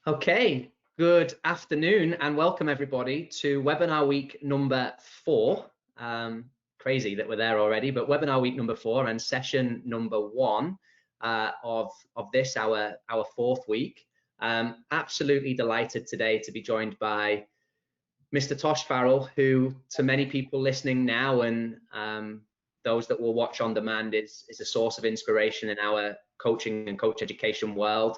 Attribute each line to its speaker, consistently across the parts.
Speaker 1: Okay, good afternoon and welcome everybody to webinar week number 4. Crazy that we're there already, but webinar week number 4 and session number 1 of this, our 4th week. Absolutely delighted today to be joined by Mr. Tosh Farrell, who to many people listening now and those that will watch on demand is a source of inspiration in our coaching and coach education world.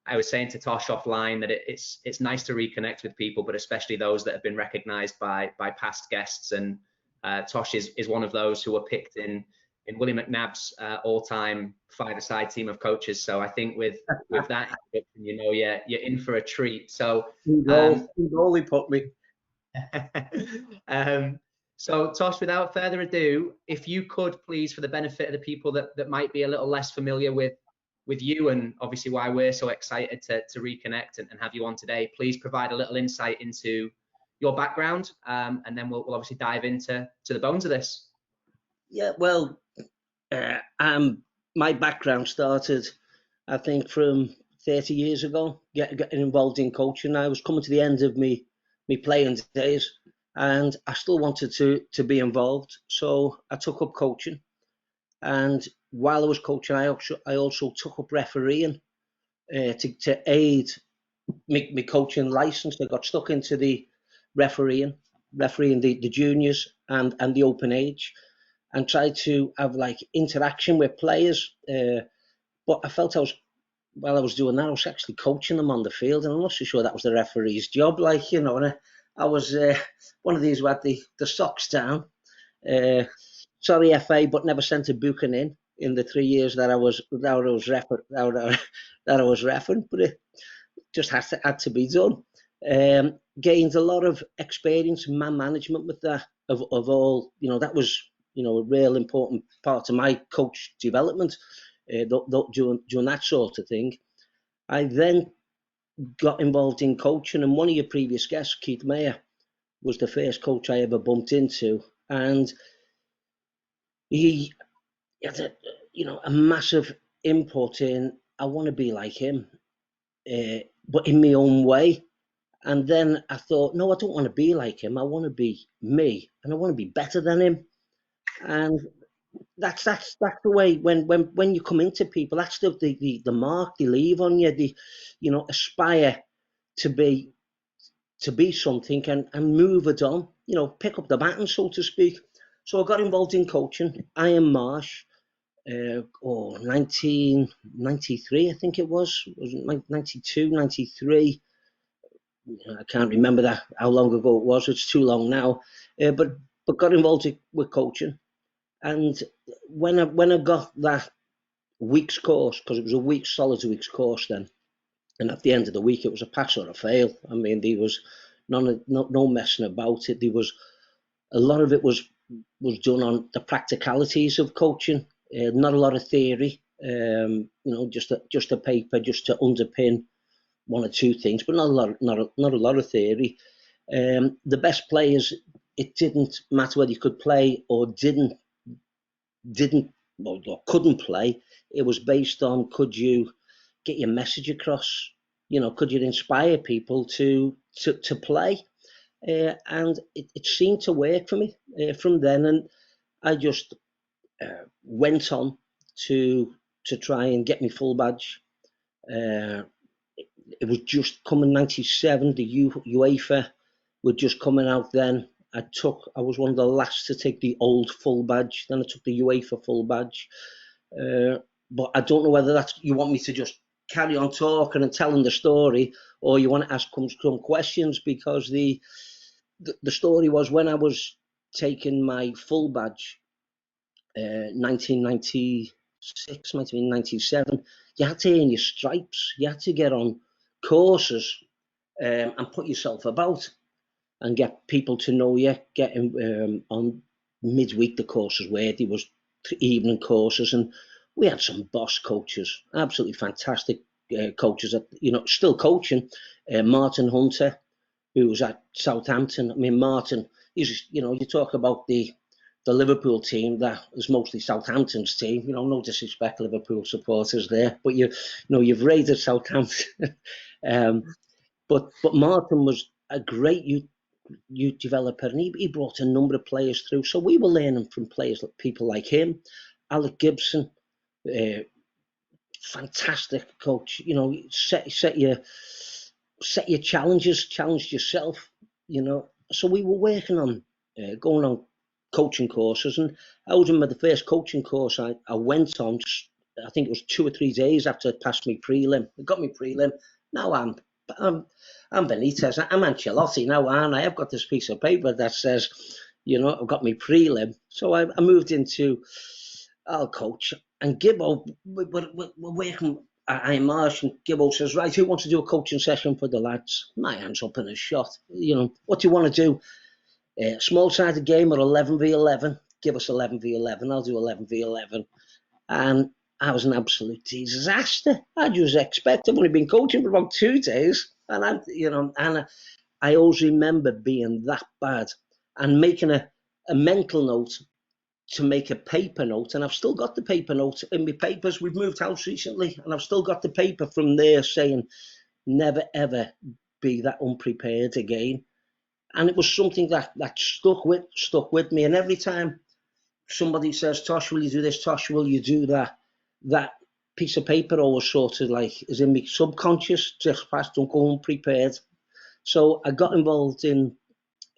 Speaker 1: I was saying to Tosh offline that it's nice to reconnect with people, but especially those that have been recognized by past guests. And Tosh is one of those who were picked in Willie McNabb's all-time five-a-side team of coaches. So I think with that introduction, you know, you're in for a treat. So
Speaker 2: he put me.
Speaker 1: So Tosh, without further ado, if you could please, for the benefit of the people that might be a little less familiar with you and obviously why we're so excited to reconnect and have you on today, please provide a little insight into your background, and then we'll obviously dive into the bones of this.
Speaker 2: Yeah, well, my background started, I think, from 30 years ago, getting involved in coaching. I was coming to the end of me playing days, and I still wanted to be involved, so I took up coaching. And while I was coaching, I also took up refereeing to aid my coaching license. I got stuck into the refereeing the juniors and the open age, and tried to have like interaction with players. But I felt while I was doing that, I was actually coaching them on the field, and I'm not so sure that was the referee's job. Like, you know, and I was one of these who had the socks down. Sorry, FA, but never sent a booking in the 3 years that I was reffing, but it just had to be done. Gained a lot of experience in man management with that. Of all, you know, that was, you know, a real important part of my coach development. Doing that sort of thing. I then got involved in coaching, and one of your previous guests, Keith Mayer, was the first coach I ever bumped into, and he had a massive input in, I want to be like him, but in my own way. And then I thought, no, I don't want to be like him. I want to be me, and I want to be better than him. And that's the way when you come into people, that's the mark they leave on you. They, you know, aspire to be something and move it on. You know, pick up the baton, so to speak. So I got involved in coaching. Iron Marsh, 1993, I think it was 92, 93. I can't remember how long ago it was. It's too long now. But got involved with coaching. And when I got that week's course, because it was a solid week's course then, and at the end of the week it was a pass or a fail. I mean, there was no messing about it. There was a lot of it was done on the practicalities of coaching, not a lot of theory. You know, just a paper, just to underpin one or two things, but not a lot of theory. The best players, it didn't matter whether you could play or couldn't play. It was based on, could you get your message across? You know, could you inspire people to play? And it seemed to work for me from then, and I just went on to try and get my full badge. It was just coming 97. The UEFA were just coming out then. I was one of the last to take the old full badge. Then I took the UEFA full badge. But I don't know whether you want me to just carry on talking and telling the story, or you want to ask some questions, because the story was, when I was taking my full badge, 1996, 1997, you had to earn your stripes. You had to get on courses and put yourself about and get people to know you. Getting on midweek, the courses where there was evening courses, and we had some boss coaches, absolutely fantastic coaches that, you know, still coaching. Martin Hunter, who was at Southampton. I mean, Martin, he's, you know, you talk about the the Liverpool team that is mostly Southampton's team. You know, no disrespect, Liverpool supporters there, but you've raided Southampton. But Martin was a great youth developer, and he brought a number of players through. So we were learning from people like him, Alec Gibson, fantastic coach. You know, set your challenges, challenged yourself. You know, so we were working on going on coaching courses, and I was in the first coaching course I went on. I think it was 2 or 3 days after I passed me prelim. I got me prelim. Now I'm Benitez. I'm Ancelotti now, aren't I? I've got this piece of paper that says, you know, I've got me prelim. So I moved into, I'll coach. And Gibbo, we're working at Marsh, and Gibbo says, right, who wants to do a coaching session for the lads? My hand's up in a shot. You know, what do you want to do? Small-sided game or 11v11? Give us 11v11. I'll do 11v11. And I was an absolute disaster. I just expect. I've only been coaching for about 2 days, and I always remember being that bad and making a mental note to make a paper note, and I've still got the paper note in my papers. We've moved house recently, and I've still got the paper from there saying, never ever be that unprepared again. And it was something that stuck with me. And every time somebody says, Tosh, will you do this? Tosh, will you do that? That piece of paper always sort of like is in my subconscious, just past, don't go unprepared. So I got involved in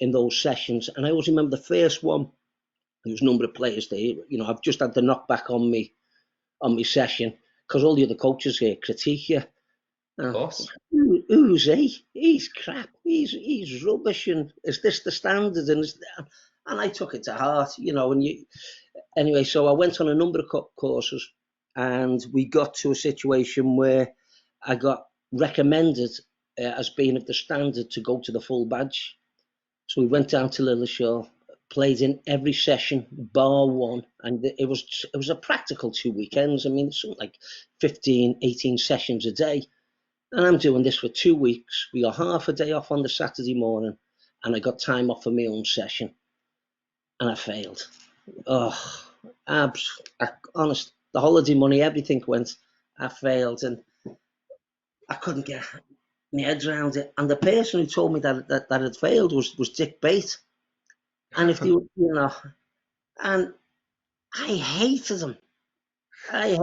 Speaker 2: those sessions, and I always remember the first one. There was a number of players there. You know, I've just had the knockback on me session because all the other coaches here critique you.
Speaker 1: Of course.
Speaker 2: Who's he? He's crap. He's rubbish. And is this the standard? And I took it to heart, you know. Anyway, so I went on a number of courses, and we got to a situation where I got recommended as being of the standard to go to the full badge. So we went down to Lilleshall, played in every session bar one, and it was a practical 2 weekends. I mean, it's something like 15, 18 sessions a day. And I'm doing this for 2 weeks. We got half a day off on the Saturday morning, and I got time off for my own session. And I failed. Oh, honest, the holiday money, everything went. I failed, and I couldn't get my head around it. And the person who told me that had failed was Dick Bate. And if you know, and I hated him. And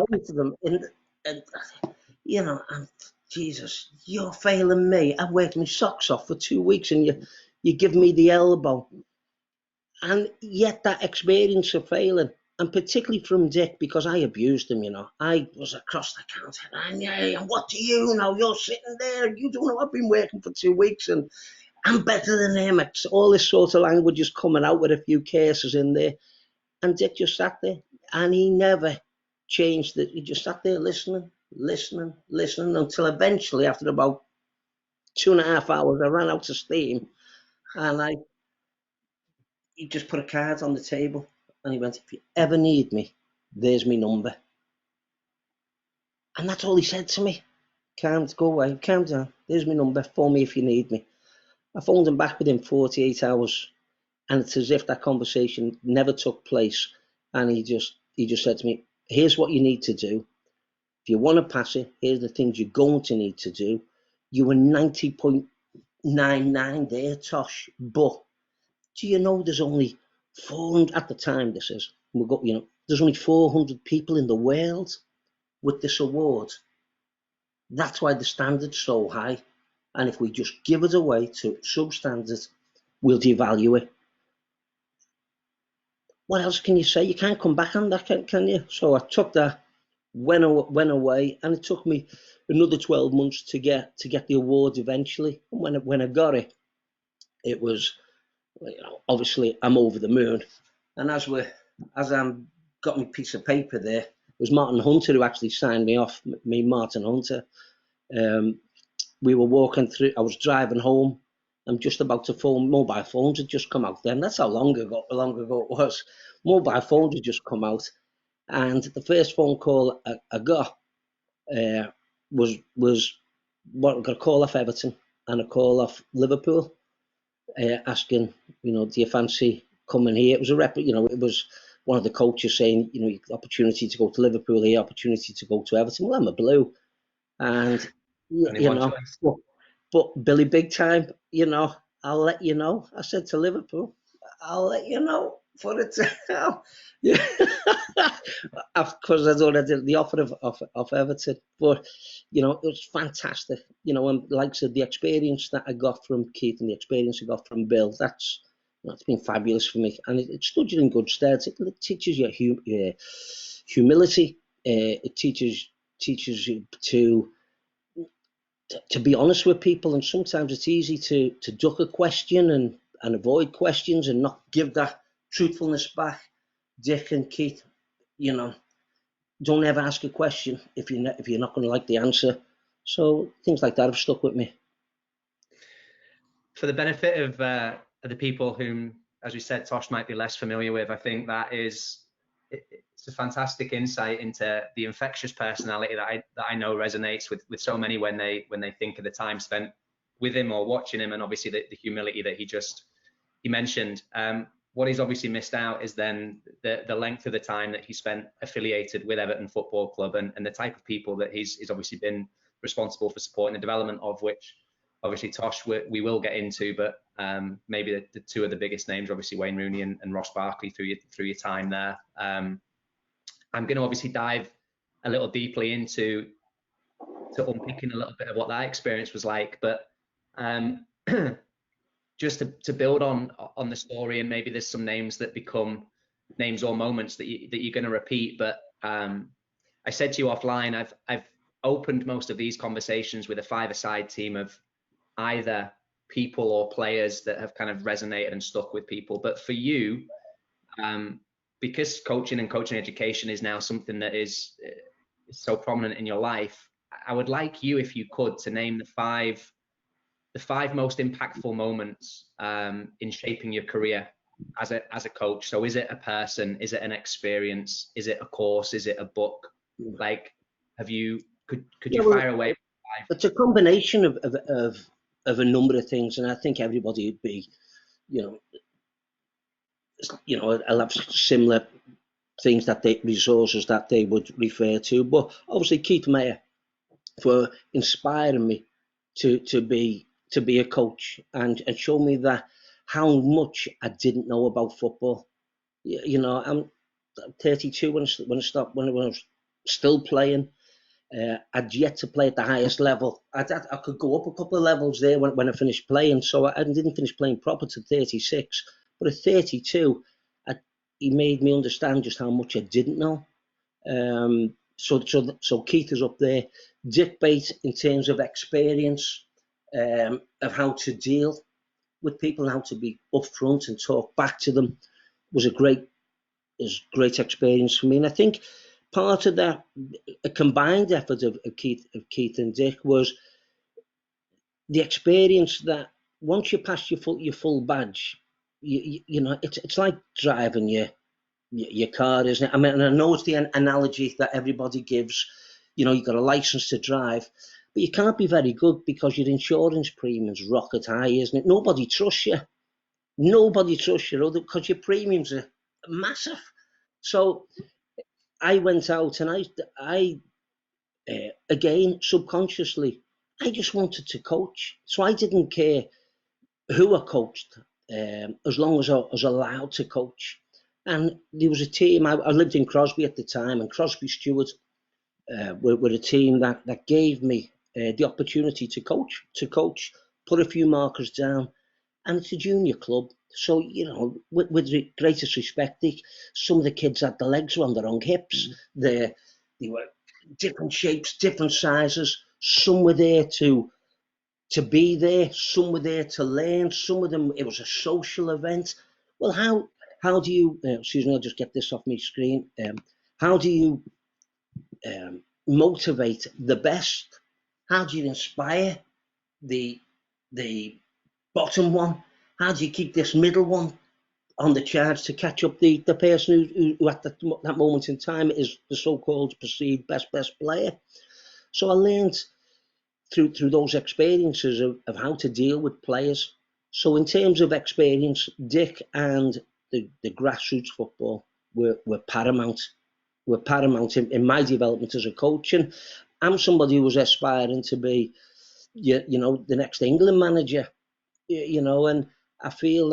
Speaker 2: you know, and Jesus, you're failing me. I've worked my socks off for 2 weeks, and you give me the elbow. And yet that experience of failing, and particularly from Dick, because I abused him, you know. I was across the counter, and what do you know? You're sitting there, you don't know I've been working for 2 weeks, and I'm better than him. It's all this sort of language is coming out with a few cases in there. And Dick just sat there, and he never changed it. He just sat there listening, until eventually, after about 2.5 hours, I ran out of steam, and he just put a card on the table, and he went, if you ever need me, there's my number. And that's all he said to me. Calm down, there's my number, phone me if you need me. I phoned him back within 48 hours, and it's as if that conversation never took place. And he just said to me, here's what you need to do. If you want to pass it, here's the things you're going to need to do. You were 90.99 there, Tosh, but do you know there's only 400 at the time? This is there's only 400 people in the world with this award. That's why the standard's so high, and if we just give it away to substandard, we'll devalue it. What else can you say? You can't come back on that, can you? So I took that, went away, and it took me another 12 months to get the award eventually. And when I got it, it was, you know, obviously I'm over the moon. And as I'm got my piece of paper there, it was Martin Hunter who actually signed me off. Martin Hunter. We were walking through. I was driving home. I'm just about to phone. Mobile phones had just come out then. That's how long ago it was. Mobile phones had just come out, and the first phone call I got was what I got a call off Everton and a call off Liverpool, asking, you know, do you fancy coming here. It was it was one of the coaches saying, opportunity to go to Liverpool here, opportunity to go to Everton. Well, I'm a Blue, and
Speaker 1: Only one choice.
Speaker 2: but Billy Big Time, I'll let you know. I said to Liverpool, I'll let you know for the time. Yeah, because I'd already the offer of Everton, but it was fantastic. And like I said, the experience that I got from Keith and the experience I got from Bill, it's been fabulous for me, and it stood you in good stead. It teaches you humility. It teaches you to be honest with people, and sometimes it's easy to duck a question and avoid questions and not give that truthfulness back. Dick and Keith, don't ever ask a question if you're not going to like the answer. So things like that have stuck with me.
Speaker 1: For the benefit of the people whom, as we said, Tosh might be less familiar with, I think it's a fantastic insight into the infectious personality that I know resonates with so many when they think of the time spent with him or watching him, and obviously the humility that he mentioned. What he's obviously missed out is then the length of the time that he spent affiliated with Everton Football Club, and the type of people that he's obviously been responsible for supporting the development of, which obviously Tosh we will get into, but maybe the two of the biggest names, obviously Wayne Rooney and Ross Barkley through your time there. I'm going to obviously dive a little deeply into unpicking a little bit of what that experience was like, but just to build on the story, and maybe there's some names that become names or moments that you're going to repeat. But I said to you offline, I've opened most of these conversations with a five-a-side team of either people or players that have kind of resonated and stuck with people. But for you, because coaching and coaching education is now something that is so prominent in your life, I would like you, if you could, to name the five most impactful moments in shaping your career as a coach. So is it a person? Is it an experience? Is it a course? Is it a book? Like, could you fire away?
Speaker 2: It's a combination of a number of things, and I think everybody would be, I'll have similar things resources that they would refer to. But obviously Keith Mayer for inspiring me to be a coach and show me that how much I didn't know about football. I'm 32 when I was still playing. I'd yet to play at the highest level. I could go up a couple of levels there when I finished playing. So I didn't finish playing proper to 36. But at 32, he made me understand just how much I didn't know. So Keith is up there. Dick Bates, in terms of experience of how to deal with people, how to be upfront and talk back to them, was a great experience for me. And I think part of that, a combined effort of Keith and Dick, was the experience that once you pass your full badge, it's like driving your car, isn't it? I mean, and I know it's the analogy that everybody gives. You've got a license to drive, but you can't be very good because your insurance premiums rocket high, isn't it? Nobody trusts you. Because your premiums are massive. So I went out and I again, subconsciously, I just wanted to coach. So I didn't care who I coached, as long as I was allowed to coach. And there was a team, I lived in Crosby at the time, and Crosby Stewart were a team that gave me the opportunity to coach, put a few markers down. And it's a junior club. So, with the greatest respect, some of the kids had the legs on the wrong hips. They were different shapes, different sizes. Some were there to be there. Some were there to learn. Some of them, it was a social event. Well, how do you, excuse me, I'll just get this off my screen. How do you motivate the best? How do you inspire the bottom one? How do you keep this middle one on the charge to catch up the person who at that moment in time is the so-called perceived best player? So I learned through those experiences of how to deal with players. So in terms of experience, Dick and the grassroots football were paramount. Were paramount in my development as a coach. And I'm somebody who was aspiring to be, the next England manager, and I feel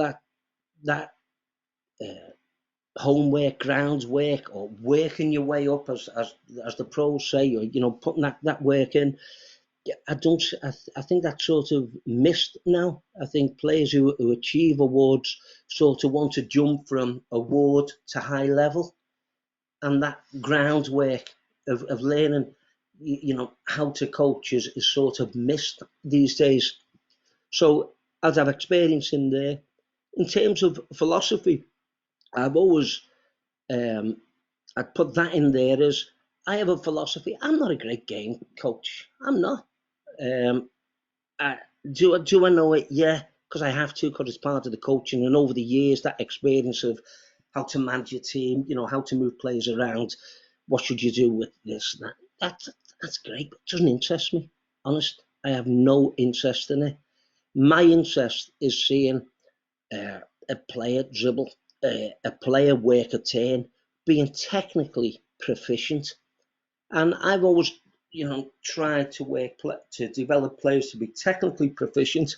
Speaker 2: that homework, groundwork, or working your way up, as the pros say, or putting that work in. I think that's sort of missed now. I think players who achieve awards sort of want to jump from award to high level, and that groundwork of learning, how to coach is sort of missed these days. So as I've experienced in there, in terms of philosophy, I've always I'd put that in there as I have a philosophy. I'm not a great game coach. I'm not. Do I know it? Yeah, because I have to, because it's part of the coaching. And over the years, that experience of how to manage your team, how to move players around, what should you do with this, that's great, but it doesn't interest me. Honest, I have no interest in it. My interest is seeing a player dribble, a player work a turn, being technically proficient. And I've always, tried to develop players to be technically proficient,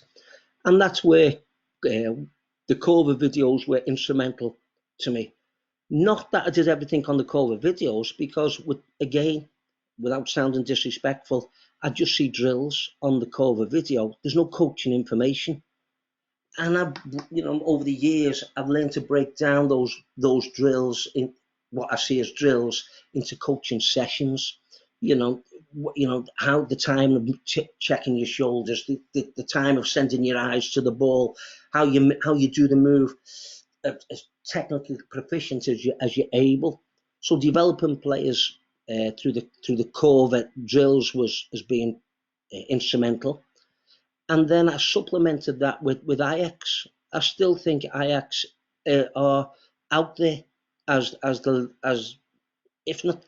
Speaker 2: and that's where the cover videos were instrumental to me. Not that I did everything on the cover videos, because without sounding disrespectful, I just see drills on the cover video. There's no coaching information. And over the years, I've learned to break down those drills, in what I see as drills, into coaching sessions. How the time of checking your shoulders, the time of sending your eyes to the ball, how you do the move, as technically proficient as you're able. So developing players through the core drills has been instrumental. And then I supplemented that with Ajax. I still think Ajax are out there as if not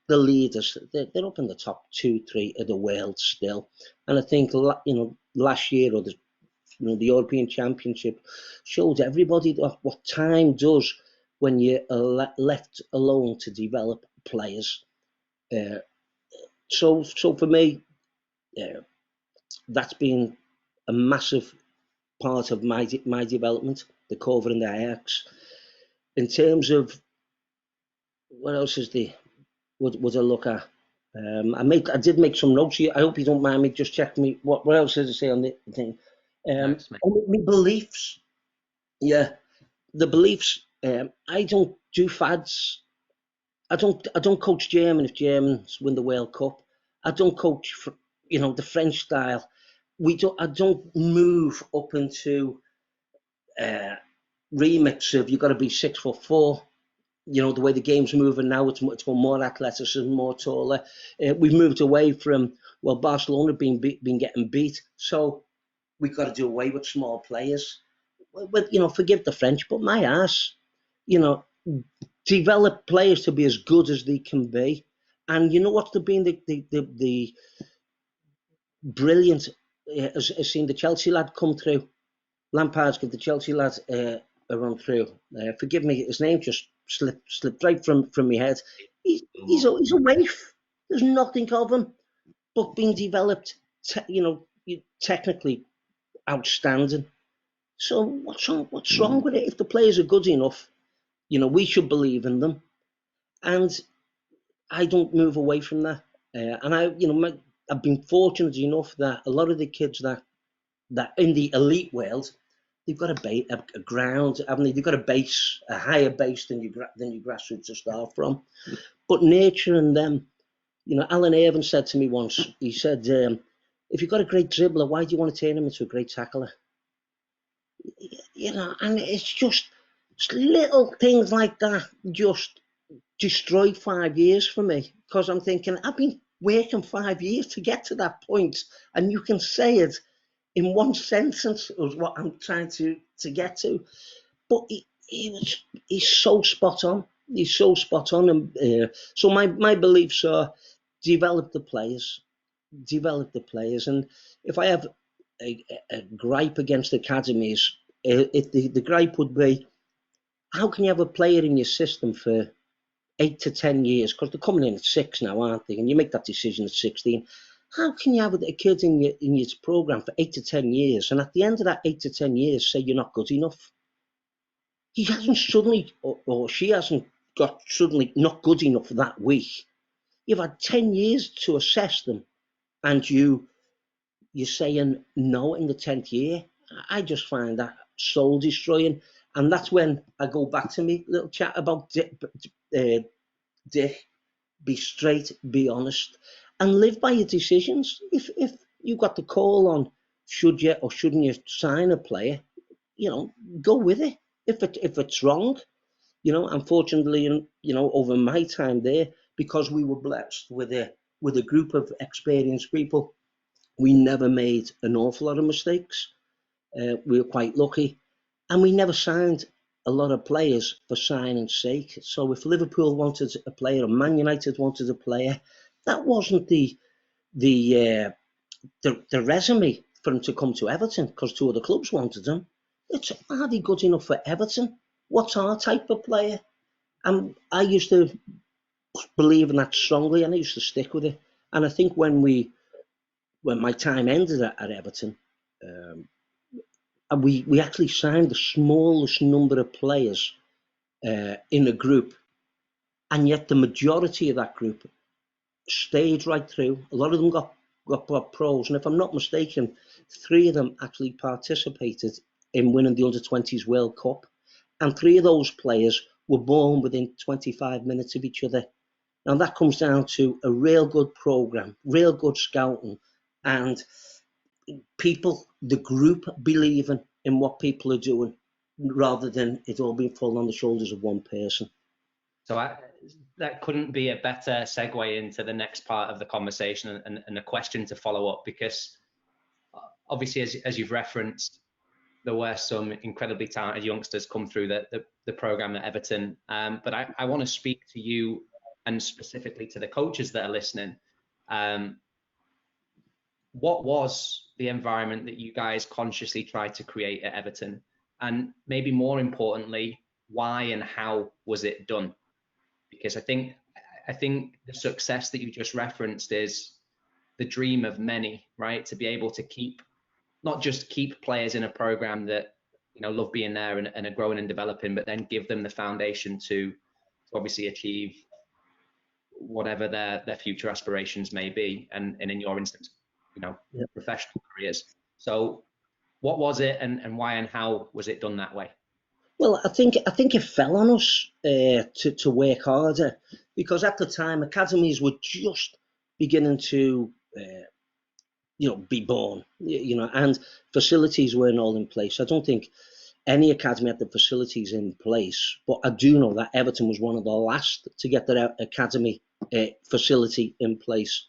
Speaker 2: the leaders. They're up in the top 2-3 of the world still. And I think last year, or the European Championship, showed everybody what time does when you're left alone to develop players. So for me, that's been a massive part of my development, the cover and the Ajax. In terms of what else would I look at? I did make some notes here. I hope you don't mind me just checking me. What else does it say on the thing? My beliefs. Yeah, the beliefs. I don't do fads. I don't coach German if Germans win the World Cup. I don't coach the French style. I don't move up into remix of you've got to be 6'4". The way the game's moving now, it's more athleticism, more taller. We've moved away from, Barcelona been getting beat, so we've got to do away with small players. Forgive the French, but my ass, develop players to be as good as they can be. And what's been the brilliant, has seen the Chelsea lad come through. Lampard's got the Chelsea lad a run through. Forgive me, his name just slipped right from my head. He's a waif. There's nothing of him, but being developed, technically outstanding. So what's wrong with it? If the players are good enough, we should believe in them. And I don't move away from that. And I've been fortunate enough that a lot of the kids that in the elite world, they've got a ground, haven't they? They've got a higher base than your grassroots to start from. But nurturing them, Alan Irvine said to me once, he said, if you've got a great dribbler, why do you want to turn him into a great tackler? And it's just little things like that just destroyed 5 years for me, because I'm thinking, I've been working 5 years to get to that point, and you can say it in one sentence of what I'm trying to get to. But he's so spot on. He's so spot on. And so my beliefs are develop the players. And if I have a gripe against academies, the gripe would be, how can you have a player in your system for 8 to 10 years? Because they're coming in at 6 now, aren't they? And you make that decision at 16. How can you have a kid in your program for 8 to 10 years, and at the end of that 8 to 10 years say you're not good enough? He hasn't suddenly, or she hasn't got suddenly not good enough that week. You've had 10 years to assess them, and you're saying no in the 10th year. I just find that soul destroying. And that's when I go back to me little chat about Dick. Be straight, be honest, and live by your decisions. If you got the call on should you or shouldn't you sign a player, go with it. If it's wrong, unfortunately, over my time there, because we were blessed with a group of experienced people, we never made an awful lot of mistakes. We were quite lucky, and we never signed a lot of players for signing's sake. So if Liverpool wanted a player or Man United wanted a player, that wasn't the resume for him to come to Everton, because 2 other clubs wanted him. It's, are they good enough for Everton? What's our type of player? And I used to believe in that strongly, and I used to stick with it. And I think when my time ended at Everton, we actually signed the smallest number of players in a group, and yet the majority of that group stayed right through. A lot of them got pros, and if I'm not mistaken, 3 of them actually participated in winning the under-20s World Cup, and 3 of those players were born within 25 minutes of each other. Now that comes down to a real good program, real good scouting, and people, the group, believing in what people are doing, rather than it all being falling on the shoulders of one person.
Speaker 1: So that couldn't be a better segue into the next part of the conversation and a question to follow up, because obviously, as you've referenced, there were some incredibly talented youngsters come through the program at Everton. But I want to speak to you, and specifically to the coaches that are listening. What was the environment that you guys consciously tried to create at Everton? And maybe more importantly, why and how was it done? Because I think the success that you just referenced is the dream of many, right? To be able to not just keep players in a program that love being there and are growing and developing, but then give them the foundation to obviously achieve whatever their future aspirations may be, and in your instance, professional careers. So what was it, and why and how was it done that way?
Speaker 2: Well, I think it fell on us to work harder, because at the time academies were just beginning to be born, and facilities weren't all in place. I don't think any academy had the facilities in place, but I do know that Everton was one of the last to get their academy facility in place.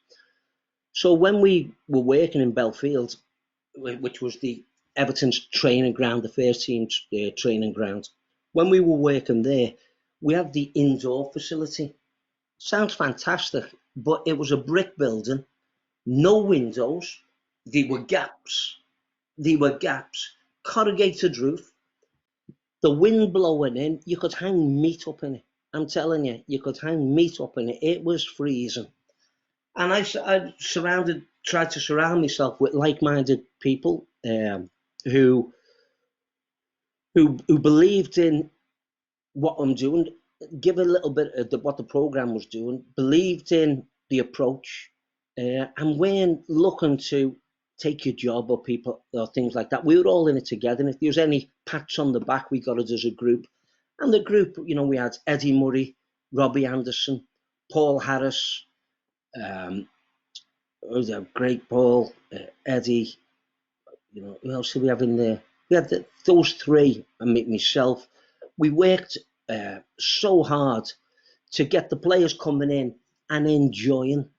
Speaker 2: So when we were working in Belfield, which was the Everton's training ground, the first team's training ground, when we were working there, we had the indoor facility. Sounds fantastic, but it was a brick building, no windows, there were gaps, corrugated roof, the wind blowing in, you could hang meat up in it. I'm telling you, you could hang meat up in it. It was freezing. And I tried to surround myself with like-minded people who believed in what I'm doing, give a little bit of what the program was doing, believed in the approach, and weren't looking to take your job or people or things like that. We were all in it together, and if there was any pats on the back, we got it as a group. And the group, we had Eddie Murray, Robbie Anderson, Paul Harris, was a great Paul, Eddie, who else did we have in there? We had those 3, and myself. We worked so hard to get the players coming in and enjoying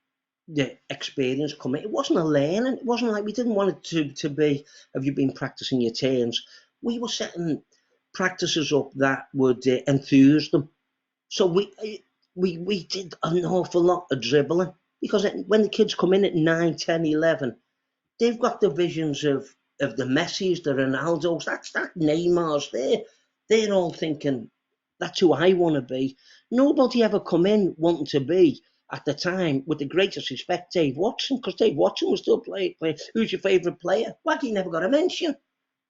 Speaker 2: the experience coming. It wasn't a learning. It wasn't like we didn't want it to be, have you been practicing your turns? We were setting practices up that would enthuse them. So we did an awful lot of dribbling, because when the kids come in at 9, 10, 11, they've got the visions of the Messis, the Ronaldos, that Neymar's there. They're all thinking, That's who I want to be. Nobody ever come in wanting to be, at the time, with the greatest respect, Dave Watson, because Dave Watson was still playing. Who's your favourite player? Waggy never got a mention.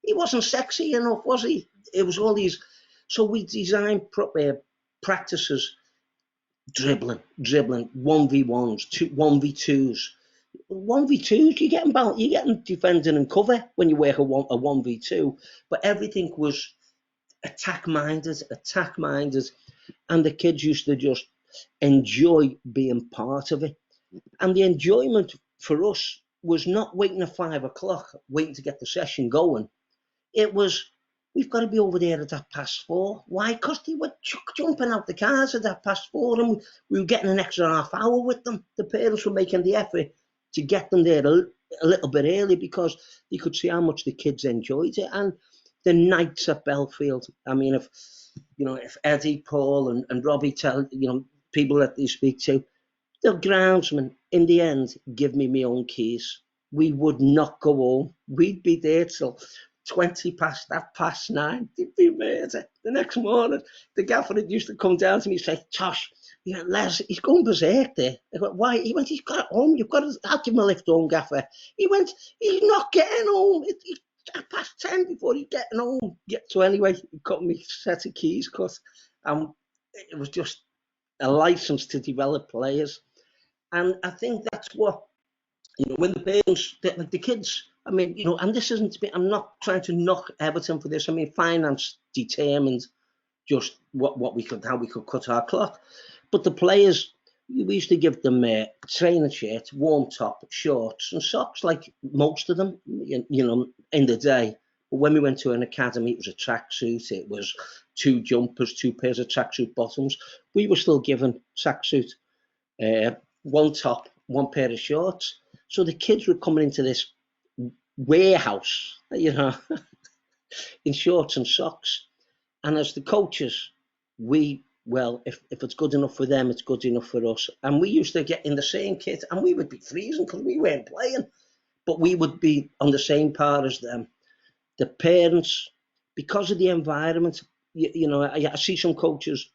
Speaker 2: He wasn't sexy enough, was he? It was all these. So we designed practices, dribbling, 1v1s, 1v2s. 1v2s, you're getting defending and cover when you work a 1v2, but everything was attack minded, and the kids used to just enjoy being part of it. And the enjoyment for us was not waiting at 5 o'clock, waiting to get the session going. It was, we've got to be over there at 4:30. Why? Because they were jumping out the cars at 4:30, and we were getting an extra half hour with them. The parents were making the effort to get them there a little bit early, because they could see how much the kids enjoyed it. And the nights at Belfield, I mean, if Eddie, Paul, and Robbie tell, people that they speak to, the groundsman, in the end, give me my own keys. We would not go home. We'd be there till 9:20. They'd be murder. The next morning, the gaffer used to come down to me and say, Tosh, Les, he's going berserk there. I went, why? He went, he's got it home. I'll give him a lift home, gaffer. He went, he's not getting home. It's 10:30 before he's getting home. Yeah, so anyway, he got me a set of keys, because it was just a license to develop players. And I think that's what, when the parents, the kids, I mean, and this isn't, I'm not trying to knock Everton for this. I mean, finance determined just how we could cut our cloth. But the players, we used to give them training shirts, warm top, shorts, and socks, like most of them, in the day. But when we went to an academy, it was a tracksuit, it was 2 jumpers, 2 pairs of tracksuit bottoms. We were still given tracksuit, 1 top, 1 pair of shorts. So the kids were coming into this warehouse, in shorts and socks. And as the coaches, if it's good enough for them, it's good enough for us. And we used to get in the same kit, and we would be freezing because we weren't playing, but we would be on the same par as them. The parents, because of the environment, I see some coaches,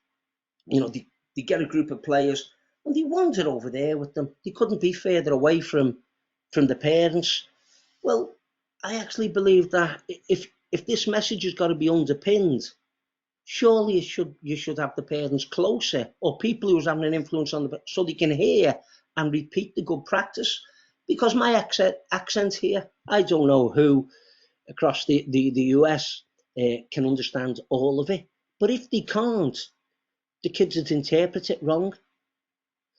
Speaker 2: they get a group of players and they wander over there with them. They couldn't be further away from the parents. Well, I actually believe that if this message has got to be underpinned, surely you should have the parents closer, or people who's having an influence on so they can hear and repeat the good practice. Because my accent here, I don't know who across the US can understand all of it. But if they can't, the kids would interpret it wrong.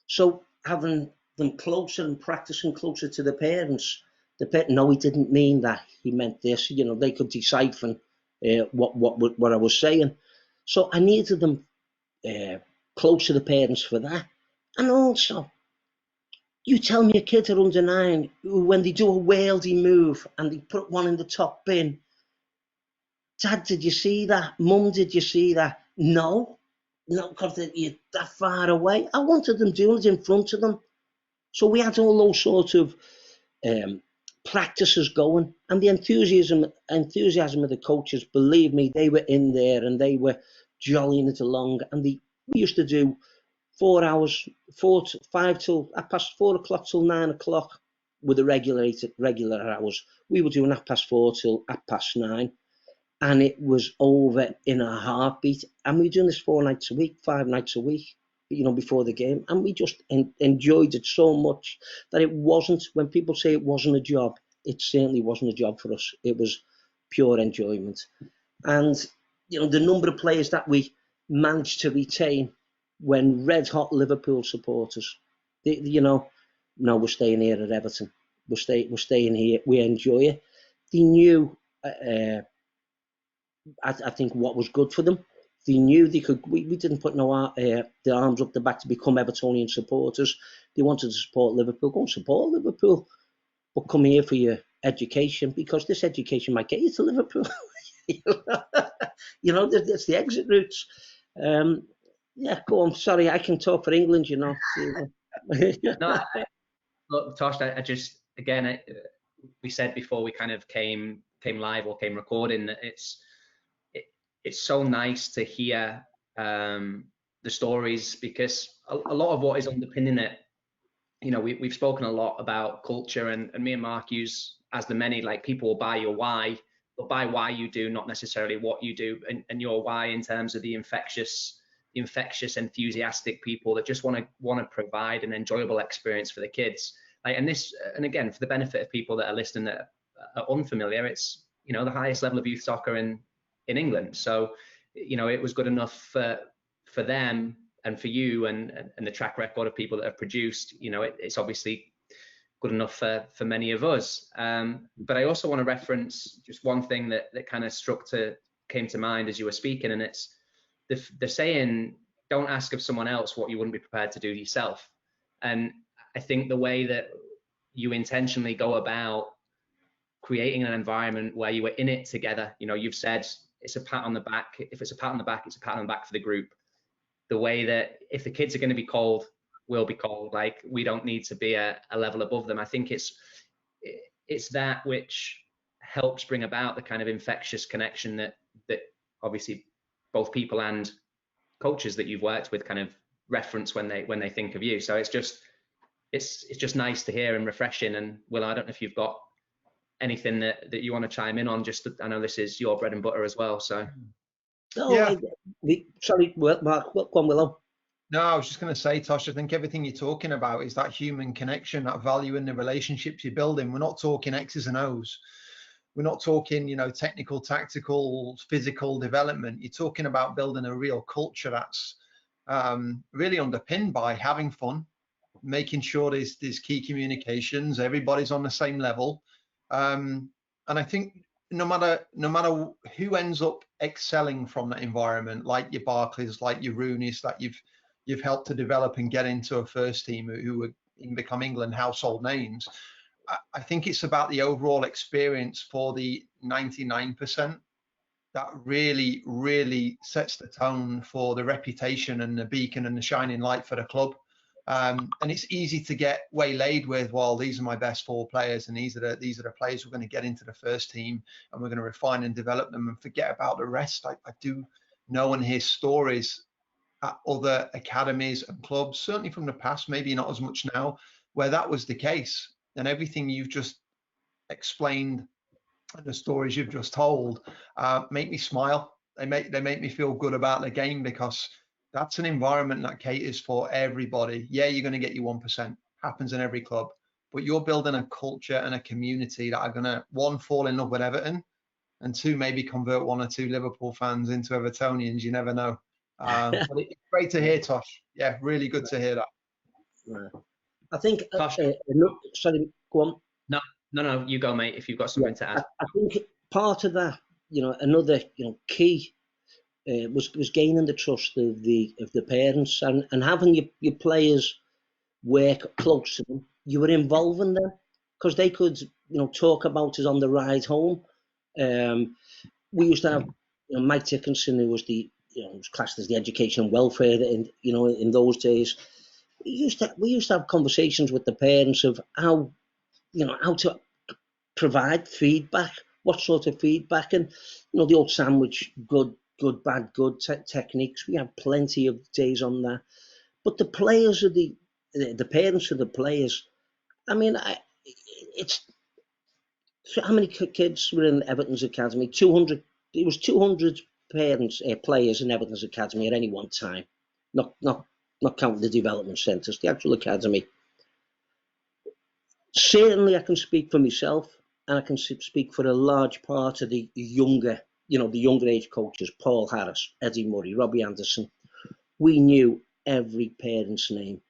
Speaker 2: So having them closer and practicing closer to the parents, no, he didn't mean that. He meant this. They could decipher what I was saying. So I needed them close to the parents for that. And also, you tell me a kid at under 9, who, when they do a worldy move and they put one in the top bin, Dad, did you see that? Mum, did you see that? No, because you're that far away. I wanted them doing it in front of them. So we had all those sorts of practices going, and the enthusiasm of the coaches, believe me, they were in there and they were jollying it along. And we used to do 4 hours, 5 till 4 o'clock till 9 o'clock with the regular hours. We were doing 4:30 till 9:30, and it was over in a heartbeat. And we were doing this 4 nights a week, 5 nights a week, before the game. And we just enjoyed it so much that it wasn't, when people say it wasn't a job, it certainly wasn't a job for us. It was pure enjoyment. And, the number of players that we managed to retain when red hot Liverpool supporters, no, we're staying here at Everton. We're staying here. We enjoy it. They knew, I think, what was good for them. They knew they could. We didn't put the arms up the back to become Evertonian supporters. They wanted to support Liverpool. Go and support Liverpool, but come here for your education, because this education might get you to Liverpool. That's the exit routes. Yeah, go on. Sorry, I can talk for England.
Speaker 1: No, look, Tosh, I just, again, we said before we kind of came live or came recording that it's so nice to hear the stories, because a lot of what is underpinning it, you know, we've spoken a lot about culture, and me and Mark use, as the many, like, people will buy your why, they'll buy why you do, not necessarily what you do, and your why in terms of the infectious, enthusiastic people that just want to provide an enjoyable experience for the kids. Like, and again, for the benefit of people that are listening that are unfamiliar, it's, you know, the highest level of youth soccer in England. So, you know, it was good enough for them and for you, and the track record of people that have produced, you know, it's obviously good enough for many of us. But I also want to reference just one thing that kind of came to mind as you were speaking, and it's the saying, don't ask of someone else what you wouldn't be prepared to do yourself. And I think the way that you intentionally go about creating an environment where you are in it together, you know, you've said it's a pat on the back. If it's a pat on the back, it's a pat on the back for the group. The way that if the kids are going to be called, we'll be called. Like, we don't need to be a level above them. I think it's that which helps bring about the kind of infectious connection that obviously both people and coaches that you've worked with kind of reference when they think of you. So it's just nice to hear and refreshing. And Will, I don't know if you've got anything that you want to chime in on. I know this is your bread and butter as well. So.
Speaker 2: No,
Speaker 3: Yeah.
Speaker 2: Sorry, Mark, go on, Willow.
Speaker 3: No, I was just going to say, Tosh, I think everything you're talking about is that human connection, that value in the relationships you're building. We're not talking X's and O's. We're not talking, you know, technical, tactical, physical development. You're talking about building a real culture that's really underpinned by having fun, making sure there's key communications, everybody's on the same level. And I think no matter who ends up excelling from that environment, like your Barkleys, like your Rooneys, that you've helped to develop and get into a first team who would become England household names, I think it's about the overall experience for the 99% that really, really sets the tone for the reputation and the beacon and the shining light for the club. And it's easy to get waylaid with, well, these are my best 4 players, and these are the players we're going to get into the first team, and we're going to refine and develop them and forget about the rest. I do know and hear stories at other academies and clubs, certainly from the past, maybe not as much now, where that was the case. And everything you've just explained and the stories you've just told make me smile. They make me feel good about the game, because that's an environment that caters for everybody. Yeah, you're going to get your 1%. Happens in every club. But you're building a culture and a community that are going to, 1, fall in love with Everton, and 2, maybe convert 1 or 2 Liverpool fans into Evertonians. You never know. But it's great to hear, Tosh. Yeah, really good to hear that.
Speaker 2: I think,
Speaker 1: Tosh.
Speaker 2: sorry, go on.
Speaker 1: No, you go, mate, if you've got something to add.
Speaker 2: I think part of that, you know, another, you know, key was gaining the trust of the parents, and having your players work close to them. You were involving them, because they could, you know, talk about us on the ride home. We used to have, you know, Mike Dickinson, who was was classed as the education and welfare in those days. We used to have conversations with the parents of how to provide feedback, what sort of feedback, and, you know, the old sandwich, good, bad, good techniques. We have plenty of days on that. But the players of the parents of the players, I mean, it's how many kids were in Everton's academy? 200. It was 200 players in Everton's academy at any one time. Not counting the development centres, the actual academy. Certainly, I can speak for myself, and I can speak for a large part of the younger age coaches, Paul Harris, Eddie Murray, Robbie Anderson. We knew every parent's name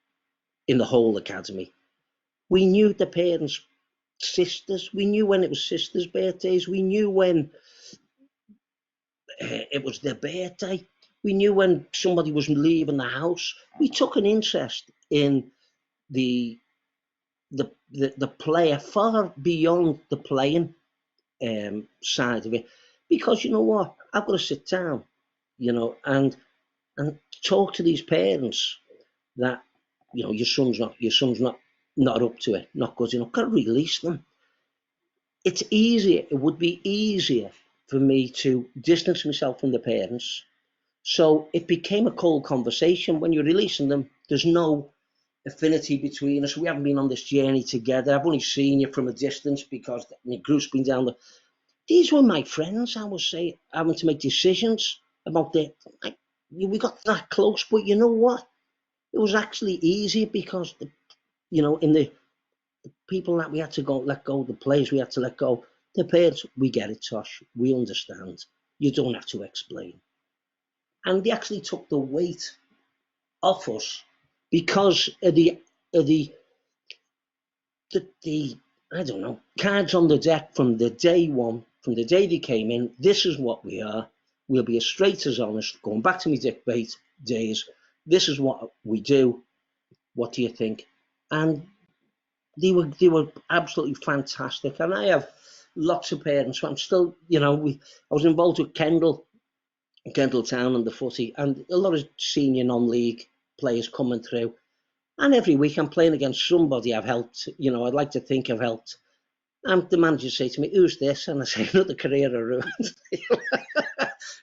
Speaker 2: in the whole academy. We knew the parents' sisters. We knew when it was sisters' birthdays. We knew when it was their birthday. We knew when somebody was leaving the house. We took an interest in the player far beyond the playing side of it, because, you know what, I've got to sit down, you know, and talk to these parents that, you know, your son's not up to it, not good enough. Got to release them. It's easier. It would be easier for me to distance myself from the parents, So it became a cold conversation. When you're releasing them, there's no affinity between us. We haven't been on this journey together. I've only seen you from a distance because my group's been down the. These were my friends. I was saying, having to make decisions about the. We got that close, but you know what? It was actually easy because in the people that we had to let go, the players we had to let go, the parents, we get it, Tosh. We understand. You don't have to explain. And they actually took the weight off us because of the I don't know, cards on the deck from the day one, from the day they came in. This is what we are. We'll be as straight as honest. Going back to my debate days, this is what we do. What do you think? And they were absolutely fantastic. And I have lots of parents. So I'm still, I was involved with Kendall Town and the footy, and a lot of senior non-league players coming through. And every week I'm playing against somebody I've helped. I'd like to think I've helped. And the manager say to me, "Who's this?" And I say, "Another career I ruined."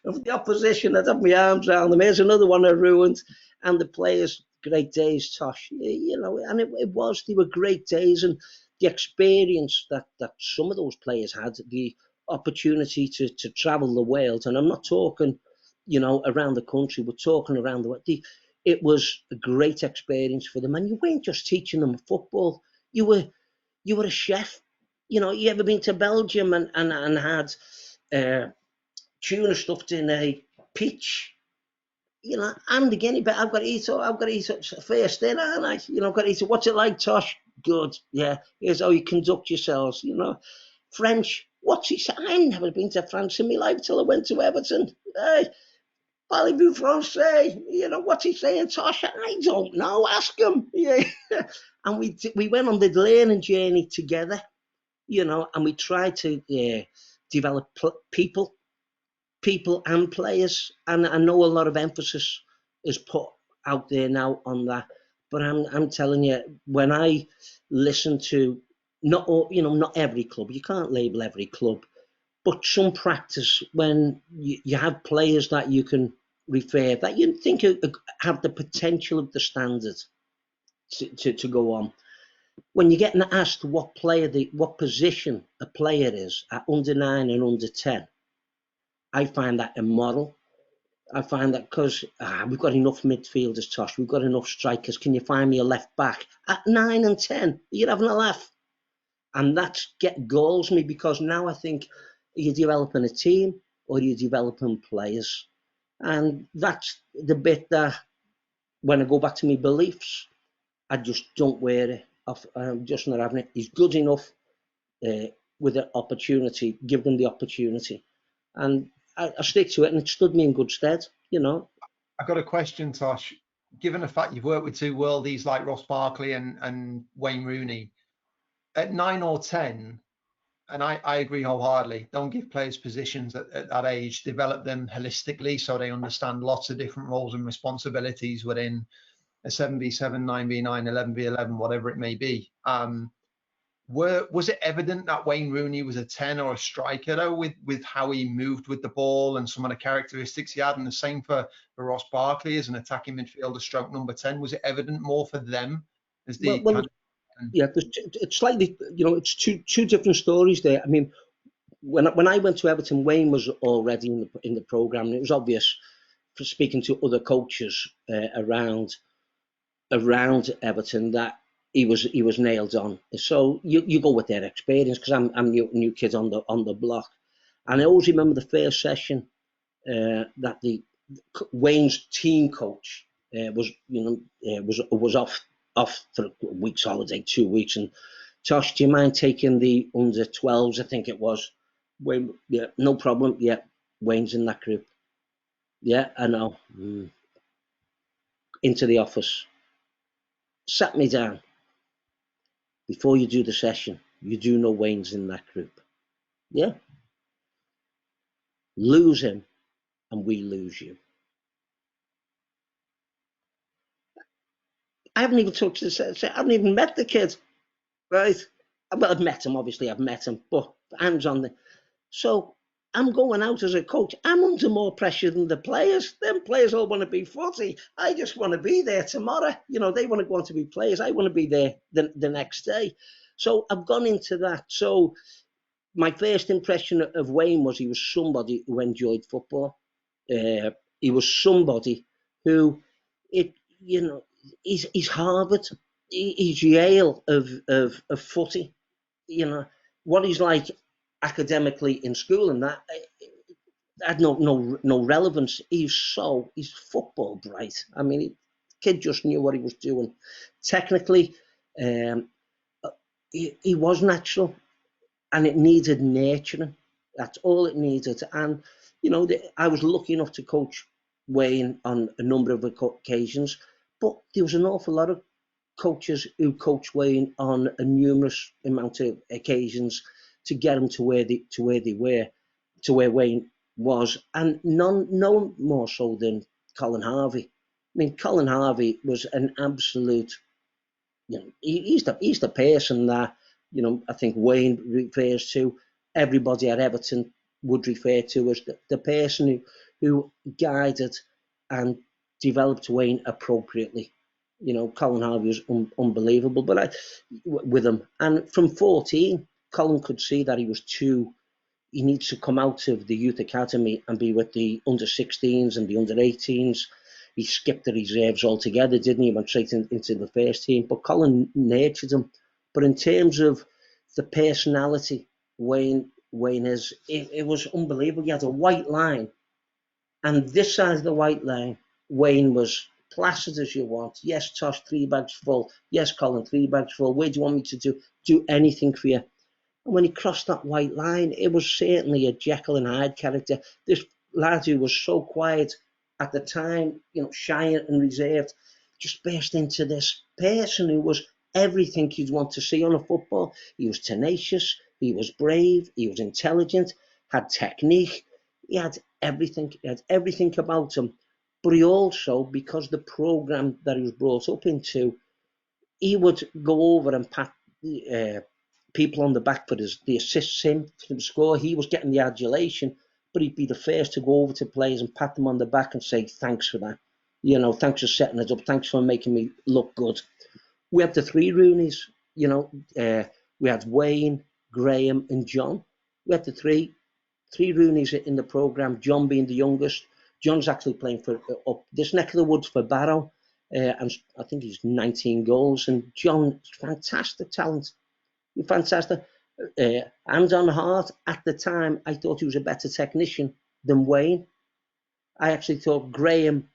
Speaker 2: Of the opposition, I'd have my arms around them. Here's another one I ruined. And the players, great days, Tosh. And they were great days. And the experience that some of those players had, the opportunity to travel the world. And I'm not talking, around the country. We're talking around the world. It was a great experience for them. And you weren't just teaching them football. You were a chef. You ever been to Belgium and had tuna stuffed in a peach? I'm the guinea pig. I've got to eat it first then, aren't I? I've got to eat it. What's it like, Tosh? Good. Yeah. Here's how you conduct yourselves. French. What's he saying? I've never been to France in my life till I went to Everton. Hey, parlez-vous français? What's he saying, Tosh? I don't know. Ask him. Yeah. And we went on the learning journey together. And we tried to develop people and players. And I know a lot of emphasis is put out there now on that. But I'm telling you, when I listen to not every club, you can't label every club, but some practice when you have players that you can refer that you think have the potential of the standard to go on. When you're getting asked what position a player is at under 9 and under 10, I find that immoral. I find that because we've got enough midfielders, Tosh, we've got enough strikers. Can you find me a left back at 9 and 10? You're having a laugh, and that galls me because now I think, are you developing a team or are you developing players? And that's the bit that when I go back to my beliefs, I just don't wear it. I'm just not having it. He's good enough with the opportunity. Give them the opportunity, and I stick to it, and it stood me in good stead.
Speaker 3: I've got a question, Tosh. Given the fact you've worked with two worldies like Ross Barkley and Wayne Rooney, at 9 or 10, and I agree wholeheartedly, don't give players positions at that age. Develop them holistically so they understand lots of different roles and responsibilities within a 7v7, 9v9, 11v11, whatever it may be. Was it evident that Wayne Rooney was a 10 or a striker though, with how he moved with the ball and some of the characteristics he had, and the same for Ross Barkley as an attacking midfielder stroke number 10? Was it evident more for them as the
Speaker 2: yeah, it's slightly, it's two different stories there. I mean, when I went to Everton, Wayne was already in the programme, and it was obvious for speaking to other coaches around Everton that he was nailed on. So you go with their experience, because I'm new kid on the block, and I always remember the first session that the Wayne's team coach was off for a week's holiday, 2 weeks, and Tosh, do you mind taking the under 12s? I think it was. Wayne, yeah, no problem. Yeah, Wayne's in that group. Yeah, I know. Into the office, sat me down. Before you do the session, you do know Wayne's in that group. Yeah. Lose him and we lose you. I haven't even touched the session. I haven't even met the kid. Right? Well, I've met him, obviously. I've met him, but hands on the. So I'm going out as a coach. I'm under more pressure than the players. Them players all want to be footy. I just want to be there tomorrow. You know, they want to go on to be players. I want to be there the next day. So I've gone into that. So my first impression of Wayne was he was somebody who enjoyed football. He was somebody who, he's Harvard, he's Yale of footy. You know what he's like academically in school, and that had no relevance. He's football bright. I mean, the kid just knew what he was doing. Technically, he was natural, and it needed nurturing. That's all it needed. And I was lucky enough to coach Wayne on a number of occasions, but there was an awful lot of coaches who coached Wayne on a numerous amount of occasions to get him to where they were, to where Wayne was, and no more so than Colin Harvey. I mean, Colin Harvey was an absolute, he's the person that, I think Wayne refers to, everybody at Everton would refer to as the person who guided and developed Wayne appropriately. Colin Harvey was unbelievable, but with him. And from 14, Colin could see that he needs to come out of the youth academy and be with the under 16s and the under 18s. He skipped the reserves altogether, didn't he? Went straight into the first team. But Colin nurtured him. But in terms of the personality, Wayne is, it was unbelievable. He had a white line. And this side of the white line, Wayne was placid as you want. Yes, Tosh, 3 bags full. Yes, Colin, 3 bags full. Where do you want me to do anything for you? And when he crossed that white line, it was certainly a Jekyll and Hyde character. This lad who was so quiet at the time, shy and reserved, just burst into this person who was everything you'd want to see on a football. He was tenacious, he was brave, he was intelligent, had technique, he had everything about him. But he also, because the programme that he was brought up into, he would go over and pat people on the back for the assists him for the score. He was getting the adulation, but he'd be the first to go over to players and pat them on the back and say, thanks for that. Thanks for setting it up. Thanks for making me look good. We had the 3 Rooneys, we had Wayne, Graham and John. We had the three Rooneys in the programme, John being the youngest. John's actually playing for up this neck of the woods for Barrow, and I think he's 19 goals. And John, fantastic talent, fantastic. Hand on heart, at the time, I thought he was a better technician than Wayne. I actually thought Graham,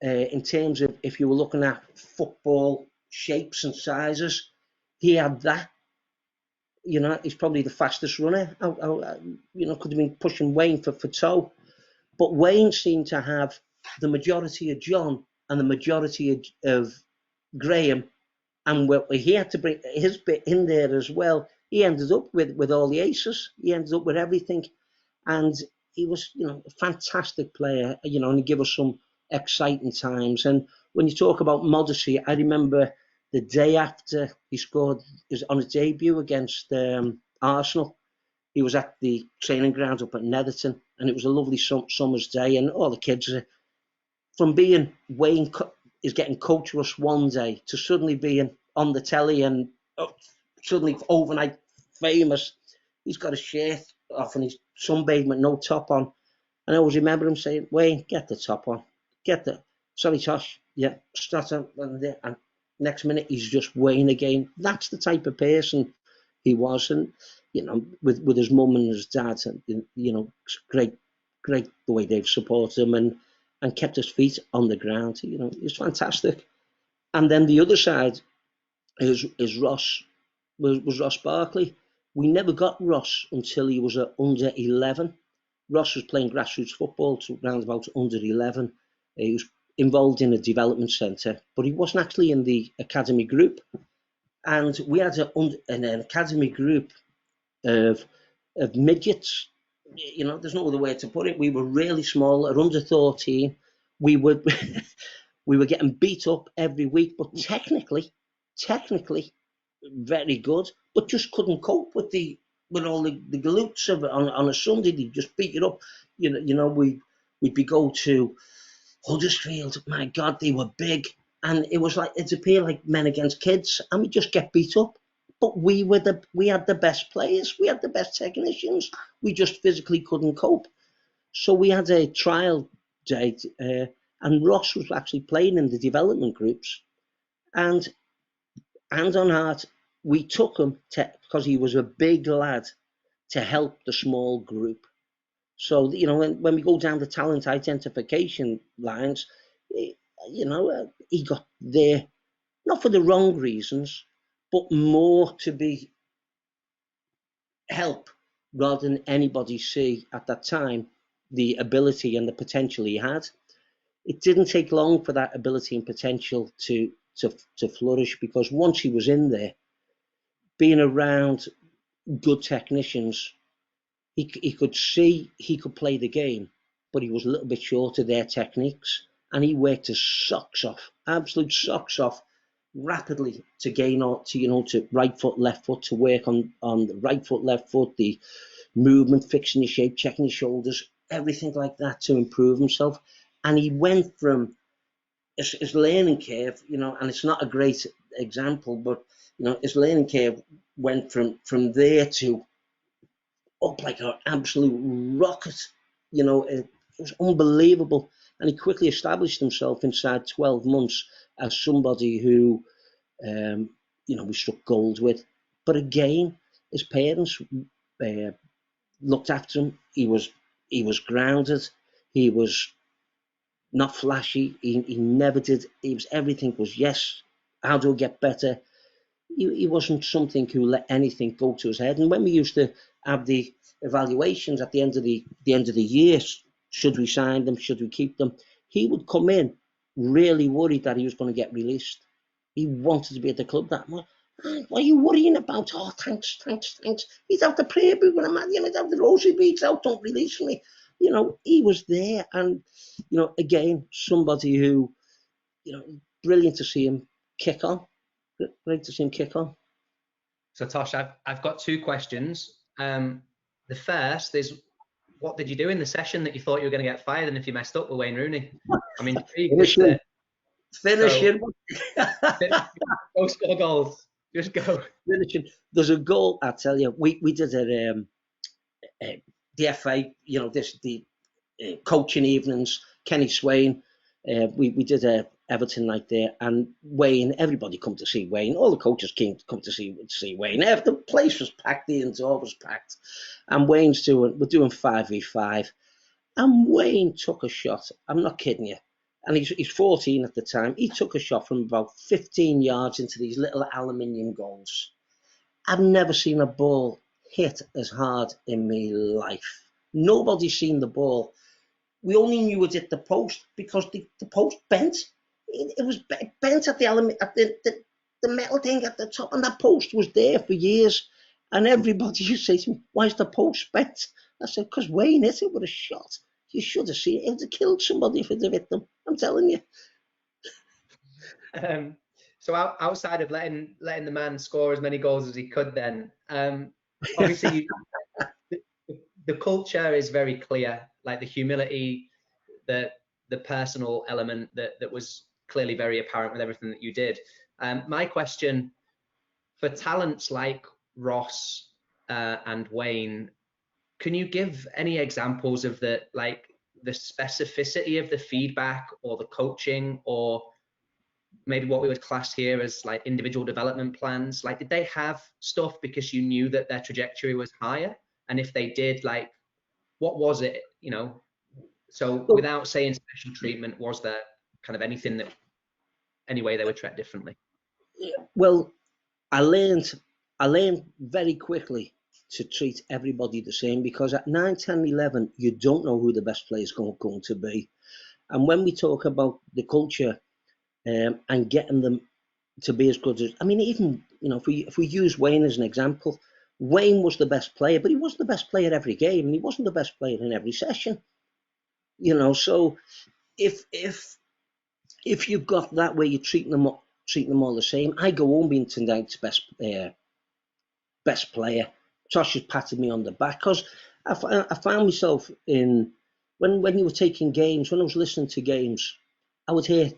Speaker 2: in terms of if you were looking at football shapes and sizes, he had that. He's probably the fastest runner. Could have been pushing Wayne for toe. But Wayne seemed to have the majority of John and the majority of Graham, and he had to bring his bit in there as well. He ended up with all the aces. He ended up with everything, and he was, a fantastic player. And he gave us some exciting times. And when you talk about modesty, I remember the day after he scored on his debut against Arsenal. He was at the training ground up at Netherton, and it was a lovely summer's day, and all the kids, from being Wayne is getting coach us one day to suddenly being on the telly and suddenly overnight famous. He's got a shirt off and he's sunbathing with no top on. And I always remember him saying, Wayne, get the top on. Sorry, Tosh. Yeah, start on. And next minute, he's just Wayne again. That's the type of person he was. And, with his mum and his dad, great the way they've supported him and kept his feet on the ground. It's fantastic. And then the other side is Ross, was Ross Barkley. We never got Ross until he was under 11. Ross was playing grassroots football to round about under 11. He was involved in a development centre, but he wasn't actually in the academy group. And we had an academy group of midgets. There's no other way to put it. We were really small, at under 13. We were getting beat up every week, but technically very good, but just couldn't cope with the with all the galoots of it on a Sunday. They just beat it up. We'd be go to Huddersfield. My God, they were big, and it appeared like men against kids, and we just get beat up. But we had the best players, we had the best technicians. We just physically couldn't cope. So we had a trial day, and Ross was actually playing in the development groups, and hand on heart, we took him because he was a big lad to help the small group. So when we go down the talent identification lines, he got there not for the wrong reasons, but more to be help rather than anybody see at that time the ability and the potential he had. It didn't take long for that ability and potential to flourish, because once he was in there, being around good technicians, he could see he could play the game, but he was a little bit short of their techniques, and he worked his socks off, absolute socks off, rapidly to gain on to right foot, left foot, to work on the right foot, left foot, the movement, fixing his shape, checking his shoulders, everything like that to improve himself. And he went from his learning curve, and it's not a great example, but his learning curve went from there to up like an absolute rocket. It was unbelievable, and he quickly established himself inside 12 months as somebody who we struck gold with. But again, his parents looked after him. He was grounded. He was not flashy. He never did. Everything was yes. How do I get better? He wasn't something who let anything go to his head. And when we used to have the evaluations at the end of the year, should we sign them? Should we keep them? He would come in really worried that he was going to get released. He wanted to be at the club that much. What are you worrying about? Oh, thanks. He's out the prayer book when I'm at, he's out the rosary beads out. Don't release me. He was there, and again, somebody who, brilliant to see him kick on. Great to see him kick on.
Speaker 1: So Tosh, I've got two questions. The first is, what did you do in the session that you thought you were going to get fired, and if you messed up with Wayne Rooney? I mean,
Speaker 2: finishing.
Speaker 1: Go score goals. Just go.
Speaker 2: Finishing. There's a goal. I tell you, we did the FA. The coaching evenings. Kenny Swain. We did a Everton night there, and Wayne. Everybody come to see Wayne. All the coaches came to come to see Wayne. The place was packed. The indoor was packed, and we're doing 5v5, and Wayne took a shot. I'm not kidding you. And he's 14 at the time. He took a shot from about 15 yards into these little aluminium goals. I've never seen a ball hit as hard in my life. Nobody's seen the ball. We only knew it hit the post because the post bent. It was bent at the metal thing at the top, and that post was there for years. And everybody used to say to me, "Why is the post bent?" I said, "Because Wayne hit it with a shot. You should have seen it. It would have killed somebody if it had hit them. I'm telling you."
Speaker 1: So outside of letting the man score as many goals as he could, then obviously the culture is very clear. Like the humility, the personal element that was clearly very apparent with everything that you did. My question for talents like Ross and Wayne, can you give any examples of the specificity of the feedback or the coaching, or maybe what we would class here as like individual development plans? Like, did they have stuff because you knew that their trajectory was higher? And if they did, like, what was it, so without saying special treatment, was there kind of anything that, any way they would treat differently?
Speaker 2: Well, I learned very quickly to treat everybody the same, because at 9, 10, 11, you don't know who the best player is going to be. And when we talk about the culture and getting them to be as good as, I mean, even, if we use Wayne as an example, Wayne was the best player, but he wasn't the best player every game, and he wasn't the best player in every session. So if you've got that way, you're treating them all the same. I go home being tonight's best player. Tosh has patted me on the back, because I found myself in, when you were taking games, when I was listening to games, I would hear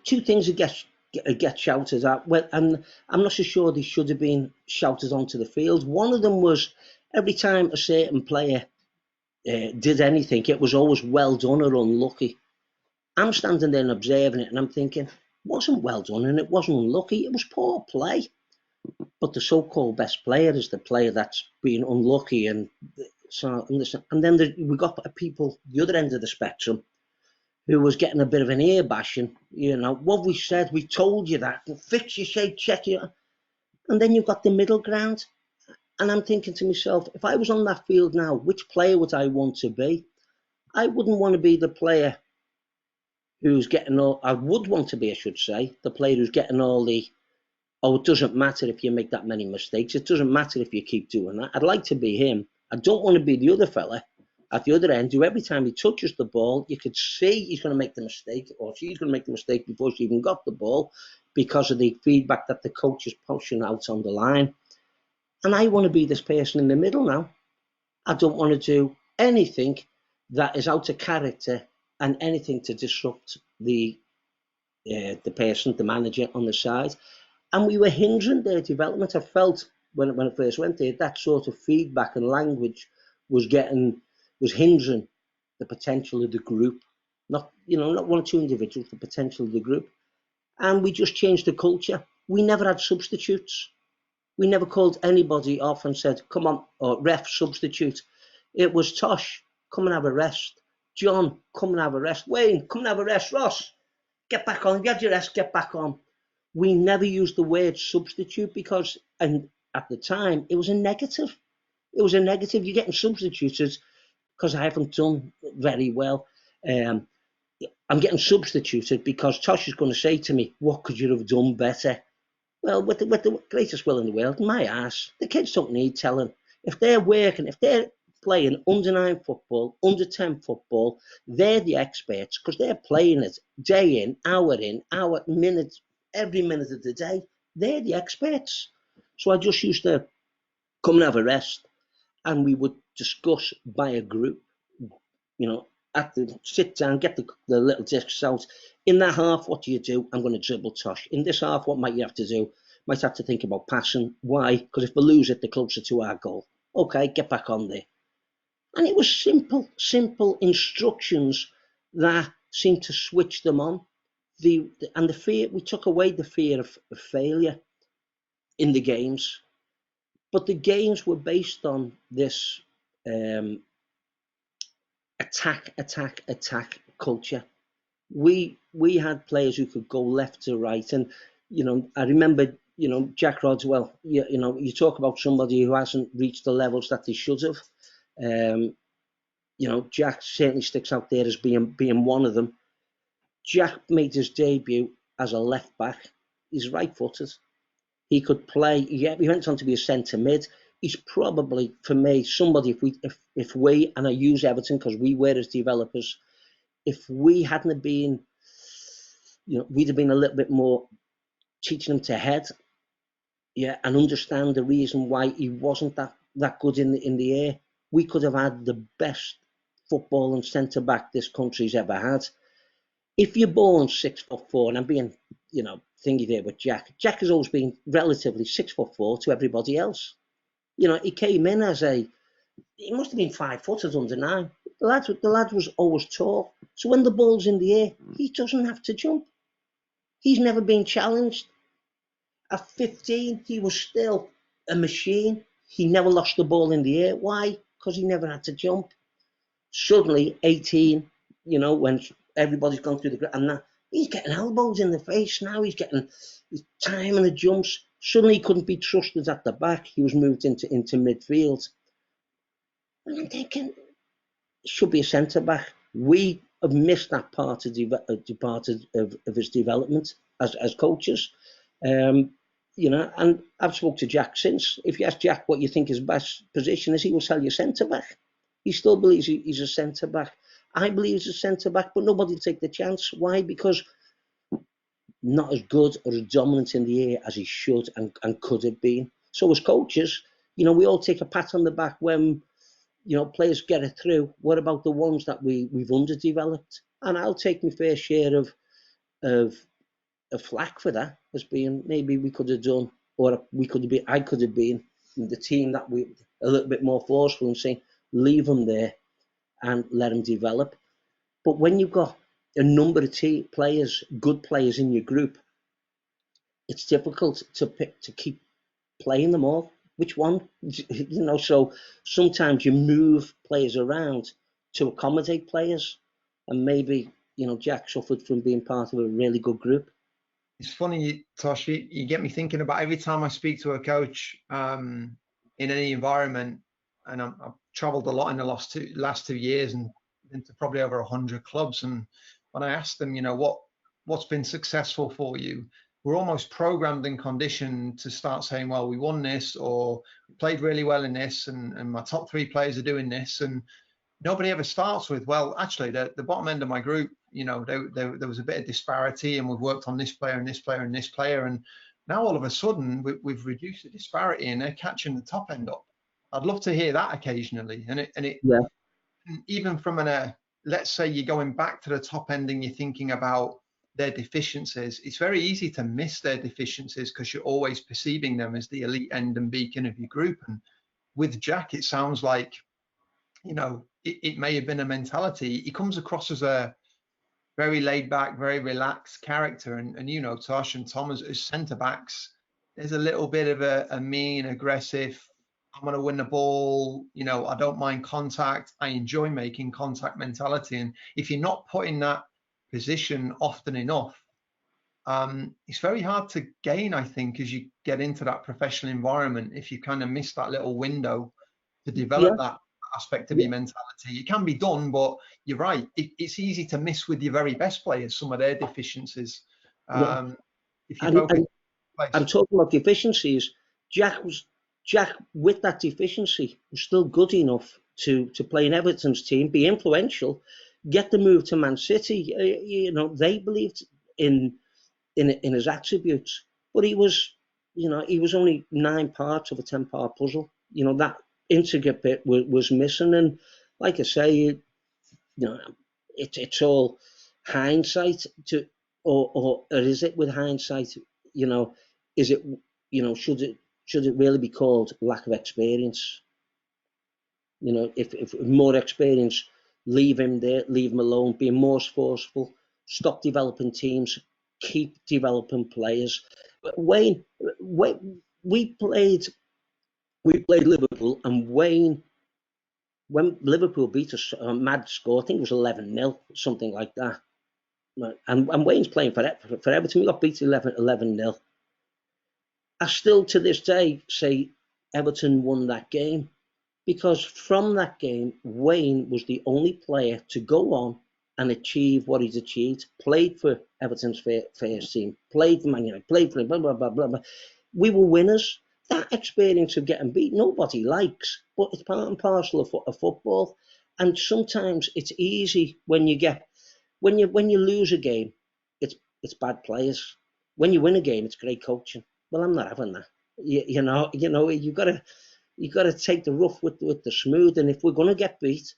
Speaker 2: two things that get shouted at. Well, and I'm not so sure they should have been shouted onto the field. One of them was, every time a certain player did anything, it was always well done or unlucky. I'm standing there and observing it, and I'm thinking, it wasn't well done and it wasn't unlucky, it was poor play. But the so-called best player is the player that's been unlucky. And so, and then we got people the other end of the spectrum who was getting a bit of an ear bashing. What we said, we told you that, fix your shape, check your. And then you've got the middle ground. And I'm thinking to myself, if I was on that field now, which player would I want to be? I wouldn't want to be the player who's getting all, I would want to be, I should say, the player who's getting all the, oh, it doesn't matter if you make that many mistakes. It doesn't matter if you keep doing that. I'd like to be him. I don't want to be the other fella at the other end who every time he touches the ball, you could see he's going to make the mistake, or she's going to make the mistake before she even got the ball, because of the feedback that the coach is pushing out on the line. And I want to be this person in the middle now. I don't want to do anything that is out of character and anything to disrupt the person, the manager on the side. And we were hindering their development. I felt when I first went there, that sort of feedback and language was hindering the potential of the group. Not one or two individuals, the potential of the group. And we just changed the culture. We never had substitutes. We never called anybody off and said, come on, or ref, substitute. It was Tosh, come and have a rest. John, come and have a rest. Wayne, come and have a rest. Ross, get back on. If you had your rest, get back on. We never used the word substitute because, and at the time, it was a negative. It was a negative. You're getting substituted because I haven't done very well. I'm getting substituted because Tosh is going to say to me, what could you have done better? Well, with the greatest will in the world, my ass, the kids don't need telling. If they're working, if they're playing under 9 football, under 10 football, they're the experts because they're playing it day in, minute, every minute of the day. They're the experts. So I just used to come and have a rest, and we would discuss by a group, sit down, get the little discs out. In that half, what do you do? I'm going to dribble Tosh. In this half, what might you have to do? Might have to think about passing. Why? Because if we lose it, they're closer to our goal. Okay, get back on there. And it was simple instructions that seemed to switch them on. And the fear, we took away the fear of failure in the games. But the games were based on this attack culture. We had players who could go left to right, and I remember Jack Rodwell. You talk about somebody who hasn't reached the levels that they should have. Jack certainly sticks out there as being one of them. Jack made his debut as a left back. He's right-footed. He could play. He went on to be a centre mid. He's probably, for me, somebody, if we, and I use Everton because we were as developers, if we hadn't have been, we'd have been a little bit more teaching him to head, and understand the reason why he wasn't that good in the air. We could have had the best football and centre back this country's ever had. If you're born 6'4", and I'm being, thingy there with Jack. Jack has always been relatively 6'4" to everybody else. He came in he must have been 5 foot at under 9. The lad was always tall. So when the ball's in the air, he doesn't have to jump. He's never been challenged. At 15, he was still a machine. He never lost the ball in the air. Why? Because he never had to jump. Suddenly, 18, when everybody's gone through the ground, and he's getting elbows in the face now. He's timing the jumps. Suddenly, he couldn't be trusted at the back. He was moved into midfield. And I'm thinking, it should be a centre back. We have missed that part of his development as coaches. And I've spoke to Jack since. If you ask Jack what you think his best position is, he will tell you centre back. He still believes he's a centre back. I believe he's a centre back, but nobody will take the chance. Why? Because not as good or as dominant in the air as he should and could have been. So as coaches, we all take a pat on the back when, players get it through. What about the ones that we've underdeveloped? And I'll take my fair share of flack for that, as being maybe we could have done, or I could have been the team that we a little bit more forceful and saying, leave them there and let them develop. But when you've got a number of players, good players in your group, it's difficult to keep playing them all. Which one? So sometimes you move players around to accommodate players, and maybe Jack suffered from being part of a really good group.
Speaker 3: It's funny, Tosh, you get me thinking about every time I speak to a coach in any environment, and I've travelled a lot in the last 2 years and been to probably over 100 clubs. And when I ask them, what's been successful for you, we're almost programmed and conditioned to start saying, well, we won this, or we played really well in this, and my top 3 players are doing this. And nobody ever starts with, well, actually, the bottom end of my group, there was a bit of disparity, and we've worked on this player and this player and this player. And now all of a sudden we've reduced the disparity and they're catching the top end up. I'd love to hear that occasionally.
Speaker 2: Yeah.
Speaker 3: Even from let's say you're going back to the top end and you're thinking about their deficiencies, it's very easy to miss their deficiencies because you're always perceiving them as the elite end and beacon of your group. And with Jack, it sounds like, it may have been a mentality. He comes across as a very laid back, very relaxed character. And Tosh and Tom as centre backs, there's a little bit of a mean, aggressive, I'm going to win the ball. I don't mind contact. I enjoy making contact mentality. And if you're not put in that position often enough, it's very hard to gain, I think, as you get into that professional environment. If you kind of miss that little window to develop that aspect of your mentality, it can be done, but you're right. It's easy to miss with your very best players some of their deficiencies. If you focus,
Speaker 2: I'm talking about deficiencies. Jack, with that deficiency, was still good enough to play in Everton's team, be influential, get the move to Man City. They believed in his attributes, but he was only 9 parts of a 10-part puzzle. That intricate bit was missing. And like I say, it's all hindsight or is it with hindsight? Is it, should it really be called lack of experience? If more experience, leave him there, leave him alone, be more forceful, stop developing teams, keep developing players. Wayne, we played Liverpool, and Wayne, when Liverpool beat us a mad score, I think it was 11-0, something like that. And Wayne's playing for Everton. We got beat 11-0. I still to this day say Everton won that game, because from that game, Wayne was the only player to go on and achieve what he's achieved. Played for Everton's first team, played for Man United, played for blah, blah, blah, blah, blah. We were winners. That experience of getting beat, nobody likes, but it's part and parcel of football. And sometimes it's easy when you lose a game, it's bad players. When you win a game, it's great coaching. Well, I'm not having that. You gotta take the rough with the smooth. And if we're gonna get beat,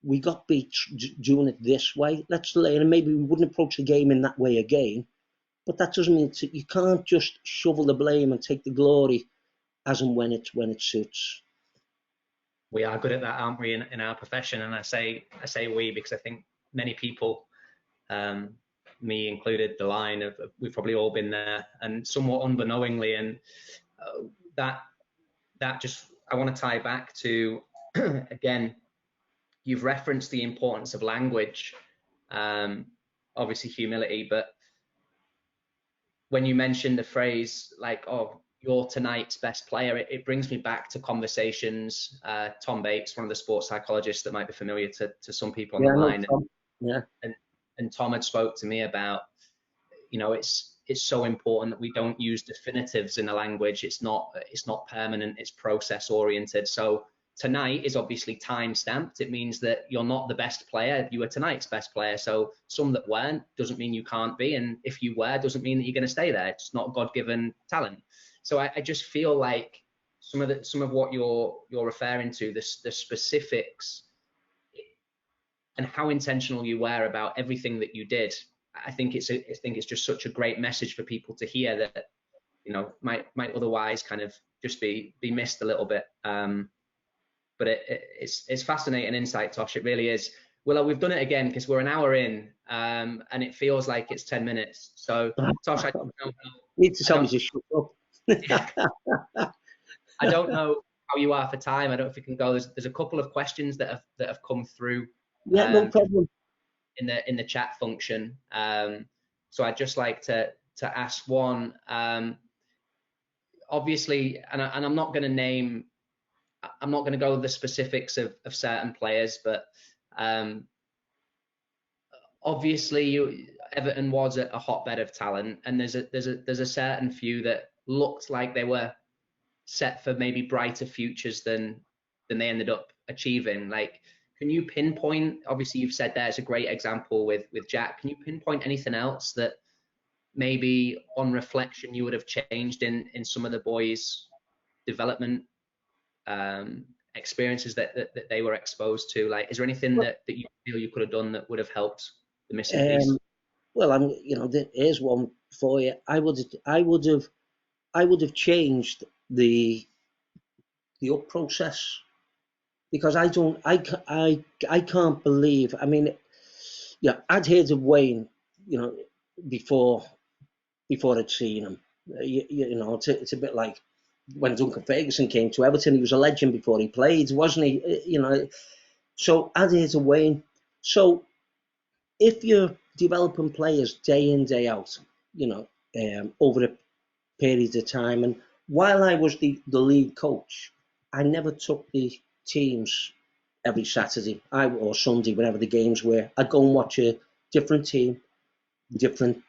Speaker 2: we got beat doing it this way. Let's learn, and maybe we wouldn't approach the game in that way again. But that doesn't mean you can't just shovel the blame and take the glory as and when it suits.
Speaker 1: We are good at that, aren't we, in our profession? And I say we because I think many people, me included, the line of we've probably all been there, and somewhat unbeknowingly. And that just, I want to tie back to again, you've referenced the importance of language, obviously humility, but when you mentioned the phrase like, oh, you're tonight's best player, it brings me back to conversations. Tom Bates, one of the sports psychologists that might be familiar to some people on the line. And Tom had spoke to me about, it's so important that we don't use definitives in the language. It's not permanent, it's process oriented. So tonight is obviously time stamped. It means that you're not the best player. You were tonight's best player. So some that weren't doesn't mean you can't be. And if you were, doesn't mean that you're going to stay there. It's not God-given talent. So I just feel like some of what you're referring to, the specifics and how intentional you were about everything that you did. I think it's just such a great message for people to hear that, you know, might otherwise kind of just be missed a little bit. But it's fascinating insight, Tosh. It really is. Willow, we've done it again because we're an hour in, and it feels like it's 10 minutes. So, Tosh, I don't know.
Speaker 2: Need to tell me to shut up.
Speaker 1: I don't know how you are for time. I don't know if you can go. There's a couple of questions that have come through.
Speaker 2: Yeah, no problem.
Speaker 1: In the chat function. So I'd just like to ask one. Obviously, and I'm not going to name. I'm not going to go with the specifics of certain players, but obviously Everton was a hotbed of talent, and there's a certain few that looked like they were set for maybe brighter futures than they ended up achieving. Like, can you pinpoint? Obviously, you've said there's a great example with Jack. Can you pinpoint anything else that maybe on reflection you would have changed in some of the boys' development experiences that they were exposed to? Like, is there anything that you feel you could have done that would have helped the missing piece?
Speaker 2: Well, here's one for you. I would have changed the up process, because I can't believe. I mean, yeah, I'd heard of Wayne, before I'd seen him. It's a bit like when Duncan Ferguson came to Everton. He was a legend before he played, wasn't he? So I'd heard of Wayne. So if you're developing players day in, day out, over a period of time, and while I was the lead coach, I never took the teams every Saturday or Sunday, whenever the games were. I'd go and watch a different team, different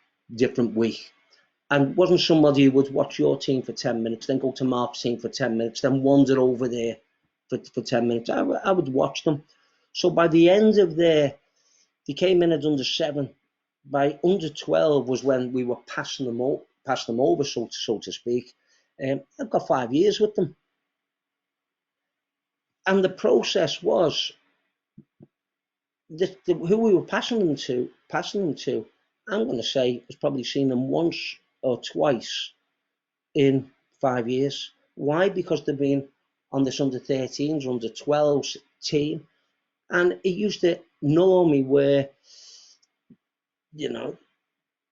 Speaker 2: week. And wasn't somebody who would watch your team for 10 minutes, then go to Mark's team for 10 minutes, then wander over there for 10 minutes. I would watch them. So by the end of they came in at under 7. By under 12 was when we were passing them over, so to speak. I've got 5 years with them. And the process was who we were passing them to, I'm going to say, has probably seen them once or twice in 5 years. Why? Because they've been on this under 13s, under 12s team. And it used to annoy me where,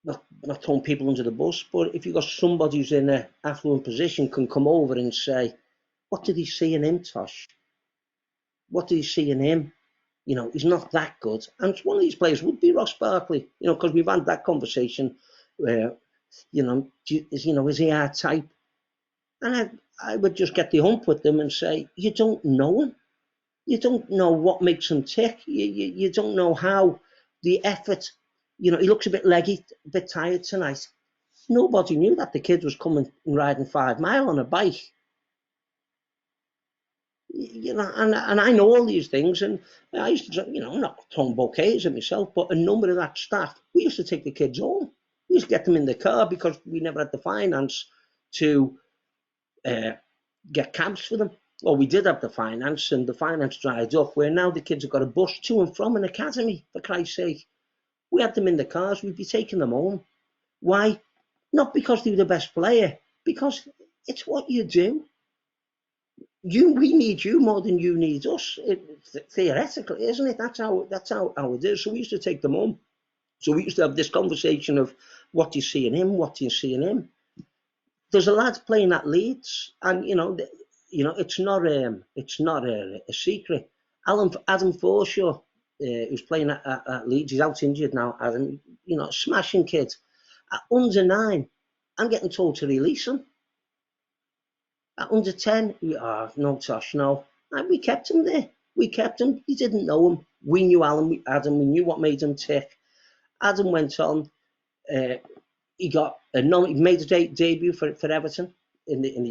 Speaker 2: not throwing people under the bus, but if you've got somebody who's in an affluent position can come over and say, what did he see in him, Tosh? What did he see in him? He's not that good. And one of these players would be Ross Barkley, because we've had that conversation where, is he our type? And I would just get the hump with them and say, you don't know him. You don't know what makes him tick. You don't know how the effort, he looks a bit leggy, a bit tired tonight. Nobody knew that the kid was coming and riding 5 mile on a bike. And I know all these things, and I used to, I'm not throwing bouquets at myself, but a number of that staff, we used to take the kids home. We used to get them in the car because we never had the finance to get cabs for them. Well, we did have the finance, and the finance dried up, where now the kids have got a bus to and from an academy, for Christ's sake. We had them in the cars, we'd be taking them home. Why? Not because they were the best player, because it's what you do. We need you more than you need us, theoretically, isn't it? That's how it is. So we used to take them home. So we used to have this conversation of what do you see in him? What do you see in him? There's a lad playing at Leeds, and it's not a secret. Adam Forshaw, who's playing at Leeds, he's out injured now. Adam, smashing kid. At under 9, I'm getting told to release him. At under 10, no, Tosh, no. And we kept him there. We kept him. He didn't know him. We knew Adam. We knew what made him tick. Adam went on. He made a debut for Everton in the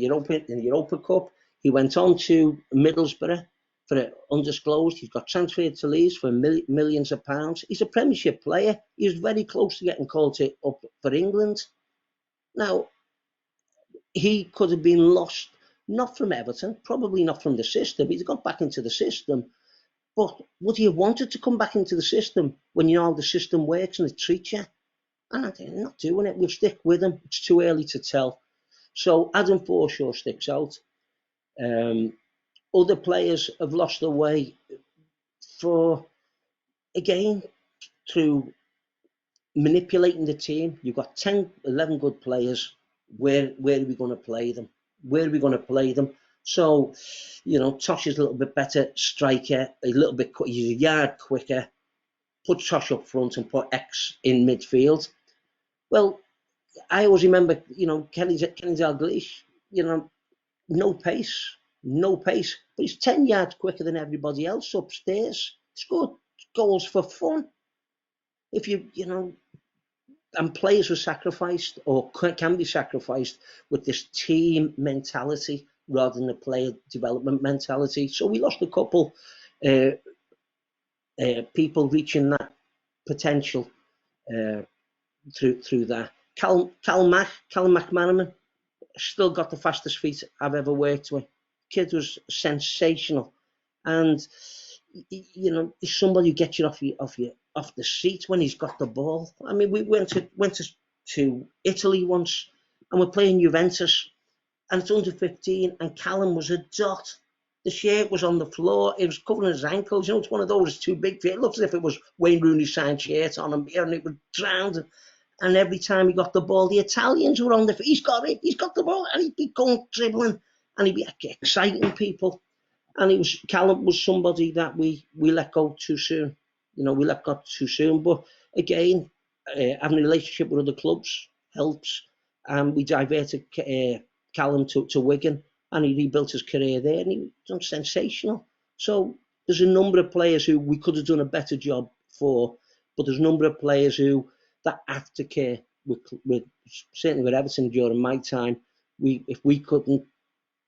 Speaker 2: Europa Cup. He went on to Middlesbrough, for it undisclosed. He's got transferred to Leeds for millions of pounds. He's a Premiership player. He was very close to getting called up for England. Now, he could have been lost, not from Everton, probably not from the system. He's got back into the system. But would he have wanted to come back into the system when you know how the system works and it treats you? And I think, I'm not doing it. We'll stick with him. It's too early to tell. So Adam Forshaw sticks out. Other players have lost their way through manipulating the team. You've got 10, 11 good players. Where are we going to play them? Where are we going to play them? So, Tosh is a little bit better striker, he's a yard quicker. Put Tosh up front and put X in midfield. Well, I always remember, Kenny Dalglish, no pace, but he's 10 yards quicker than everybody else upstairs. Scored goals for fun. If and players were sacrificed or can be sacrificed with this team mentality rather than the player development mentality. So we lost a couple people reaching that potential through that. Callum McManaman still got the fastest feet I've ever worked with. Kid was sensational, and he's somebody who gets you off the seat when he's got the ball. I mean, we went to Italy once, and we're playing Juventus, and it's under 15, and Callum was a dot. The shirt was on the floor. It was covering his ankles. It's one of those, it's too big for it. It looks as if it was Wayne Rooney signed shirt on him, and it was drowned. And every time he got the ball, the Italians were on he's got the ball, and he'd be going dribbling, and he'd be exciting people. And Callum was somebody that we let go too soon. We let go too soon. But again, having a relationship with other clubs helps. And we diverted Callum to Wigan, and he rebuilt his career there, and he done sensational. So there's a number of players who we could have done a better job for, but there's a number of players who that aftercare, with certainly with Everton during my time, if we couldn't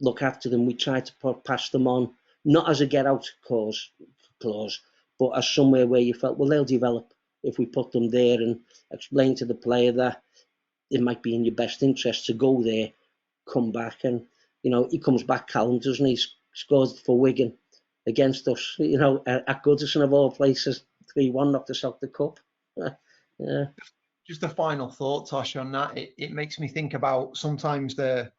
Speaker 2: look after them, we tried to pass them on, not as a get-out clause, but as somewhere where you felt, well, they'll develop if we put them there, and explain to the player that it might be in your best interest to go there, come back. And, he comes back, Callum, doesn't he? Scores for Wigan against us, at Goodison of all places, 3-1, knocked us out the cup. Yeah.
Speaker 3: Just a final thought, Tosh, on that. It makes me think about sometimes the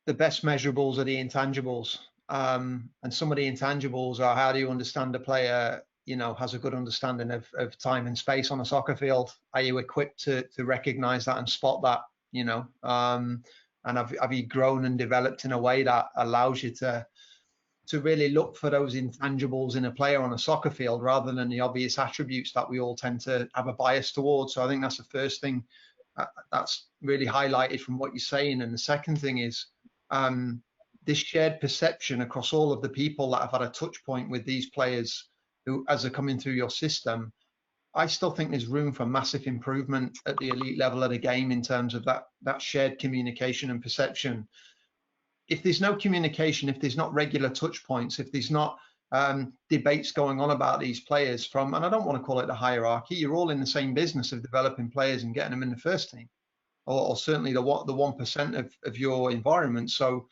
Speaker 3: best measurables are the intangibles. And some of the intangibles are, how do you understand a player, has a good understanding of time and space on a soccer field? Are you equipped to recognize that and spot that, and have you grown and developed in a way that allows you to really look for those intangibles in a player on a soccer field rather than the obvious attributes that we all tend to have a bias towards? So I think that's the first thing that's really highlighted from what you're saying. And the second thing is this shared perception across all of the people that have had a touch point with these players who, as they're coming through your system, I still think there's room for massive improvement at the elite level of the game in terms of that shared communication and perception. If there's no communication, if there's not regular touch points, if there's not debates going on about these players and I don't want to call it a hierarchy, you're all in the same business of developing players and getting them in the first team, or certainly the 1% of your environment. So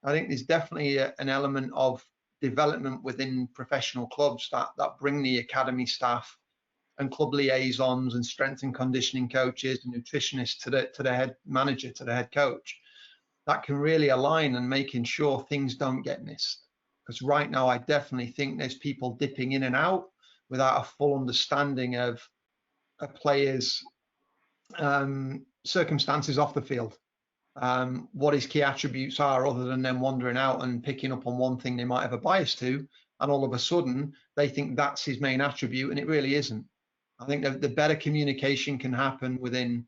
Speaker 3: I think there's definitely an element of development within professional clubs that bring the academy staff and club liaisons and strength and conditioning coaches and nutritionists to the head manager, to the head coach, that can really align and making sure things don't get missed. Because right now, I definitely think there's people dipping in and out without a full understanding of a player's circumstances off the field, what his key attributes are, other than them wandering out and picking up on one thing they might have a bias to, and all of a sudden they think that's his main attribute, and it really isn't. I think the better communication can happen within,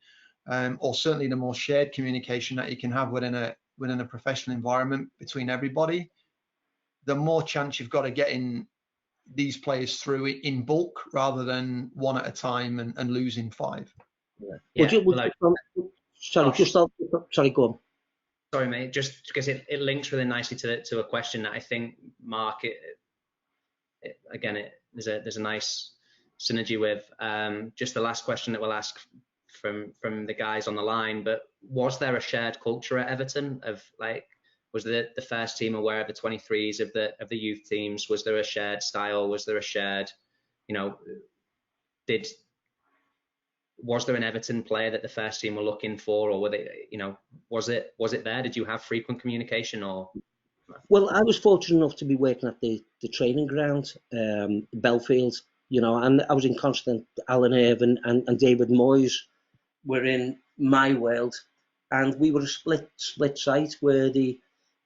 Speaker 3: or certainly the more shared communication that you can have within a professional environment between everybody, the more chance you've got of getting these players through it in bulk rather than one at a time and losing 5.
Speaker 2: Sorry, go on.
Speaker 1: Sorry, mate. Just because it links really nicely to a question that I think Mark there's a nice synergy with just the last question that we'll ask from the guys on the line. But was there a shared culture at Everton of like, was the first team aware of the 23s of the youth teams? Was there a shared style? Was there a shared, was there an Everton player that the first team were looking for, or were they, was it there? Did you have frequent communication or?
Speaker 2: Well, I was fortunate enough to be working at the training ground, Belfield, and I was in constant. Alan Irvine and David Moyes were in my world, and we were a split site where the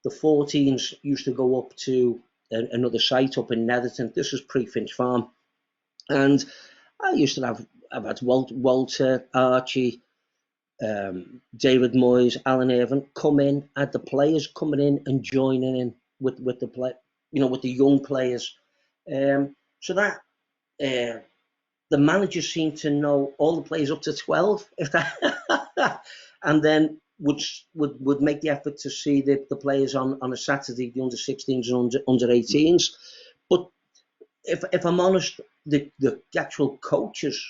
Speaker 2: 14s used to go up to another site up in Netherton. This was pre-Finch Farm, and I used to have Walter, Archie, David Moyes, Alan Irvine come in, had the players coming in and joining in with the with the young players, so that the managers seemed to know all the players up to 12, if that, and then would make the effort to see the players on a Saturday, the under 16s and under 18s. But if I'm honest, the actual coaches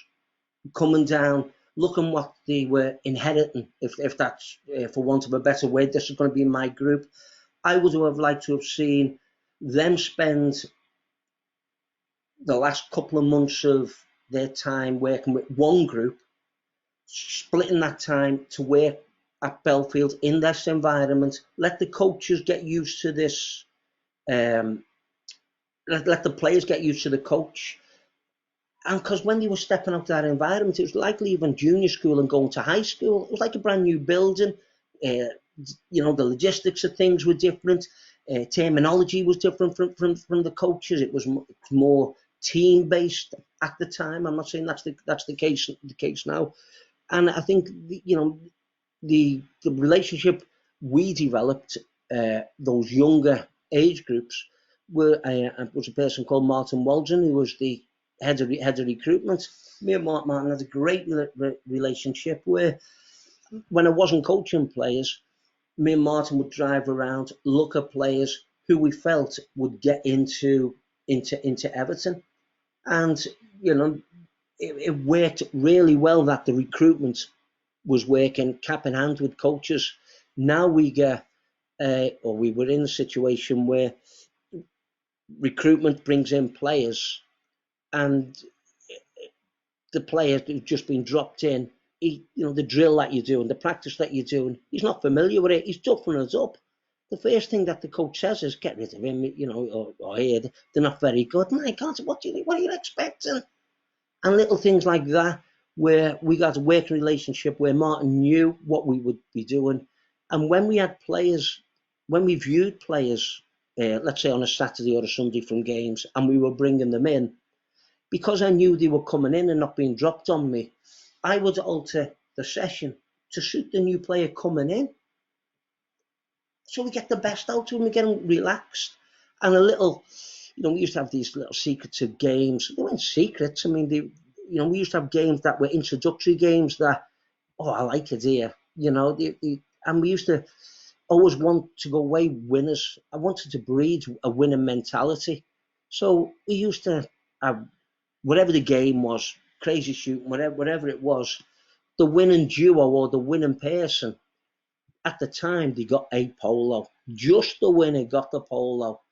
Speaker 2: coming down, looking what they were inheriting, if that's for want of a better word, this is going to be my group. I would have liked to have seen them spend the last couple of months of their time working with one group, splitting that time to work at Belfield in this environment. Let the coaches get used to this. Let the players get used to the coach. And because when they were stepping out of that environment, it was like leaving junior school and going to high school. It was like a brand new building. The logistics of things were different. Terminology was different from the coaches. It was more team based at the time. I'm not saying that's the case now. And I think the relationship we developed, those younger age groups, was a person called Martin Waldron, who was the head of recruitment. Me and Martin had a great relationship where, when I wasn't coaching players, me and Martin would drive around, look at players who we felt would get into Everton, and it worked really well that the recruitment was working cap in hand with coaches. Now we were in a situation where recruitment brings in players, and the player who's just been dropped in, the drill that you're doing, the practice that you're doing, he's not familiar with it. He's toughening us up. The first thing that the coach says is, "Get rid of him," or "Here, they're not very good." My God, what are you expecting? And little things like that, where we got a working relationship, where Martin knew what we would be doing, and when we viewed players, let's say on a Saturday or a Sunday from games, and we were bringing them in, because I knew they were coming in and not being dropped on me, I would alter the session to suit the new player coming in. So we get the best out of them, we get them relaxed. And a little, we used to have these little secrets of games. They weren't secrets. I mean, we used to have games that were introductory games that, I like it here. And we used to always want to go away winners. I wanted to breed a winning mentality. So we used to have, whatever the game was, crazy shooting, whatever it was, the winning duo or the winning person, at the time they got a polo. Just the winner got the polo.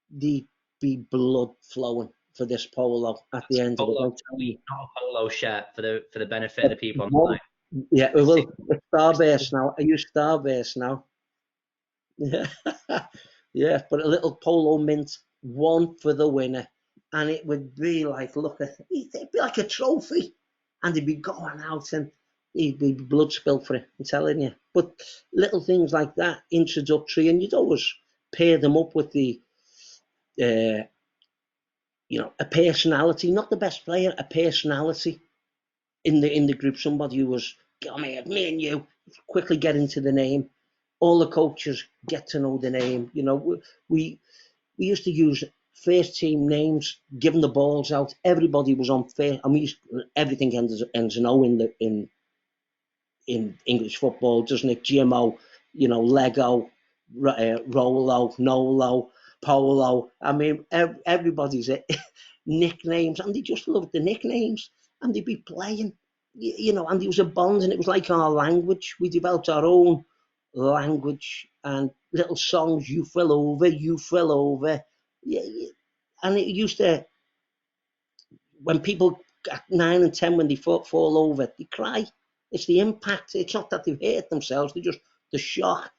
Speaker 2: There'd be blood flowing for this polo at the end of it.
Speaker 1: Not a polo shirt for the benefit of the people on the line.
Speaker 2: Yeah, well, it's Starbase now. I use Starbase now. Yeah, yeah, but a little polo mint, one for the winner, and it would be like, it'd be like a trophy, and they'd be going out and there'd be blood spilled for it, I'm telling you. But little things like that, introductory, and you'd always pair them up with the, a personality, not the best player, a personality in the group, somebody who was, come here, me and you, quickly get into the name. All the coaches get to know the name. We used to use first team names, giving the balls out. Everybody was on fair. I mean, everything ends in O in English football, doesn't it? GMO, Lego, Rolo, Nolo. Polo. I mean, everybody's nicknames, and they just loved the nicknames, and they'd be playing, and there was a bond, and it was like our language. We developed our own language and little songs. You fell over, you fell over. Yeah. And it used to, when people at 9 and 10, when they fall over, they cry. It's the impact. It's not that they've hurt themselves. They just, the shock.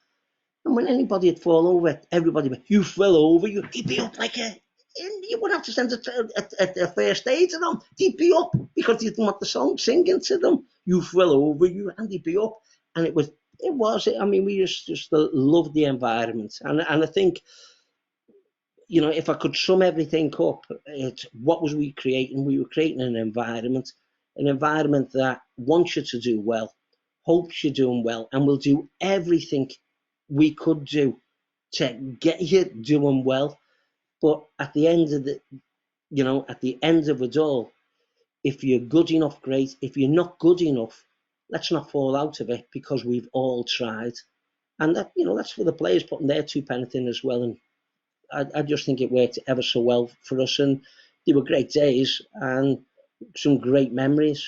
Speaker 2: And when anybody would fall over, everybody would, you fell over, you'd be up like you wouldn't have to send a first aid to them. They'd be up because they didn't want the song singing to them. You fell over, and they'd be up. And it was, I mean, we just loved the environment. And I think, if I could sum everything up, it's what was we creating? We were creating an environment that wants you to do well, hopes you're doing well, and will do everything we could do to get you doing well. But at the end of it all, if you're good enough, great. If you're not good enough, let's not fall out of it, because we've all tried. And that, that's for the players putting their 2 pence in as well. And I just think it worked ever so well for us. And they were great days and some great memories.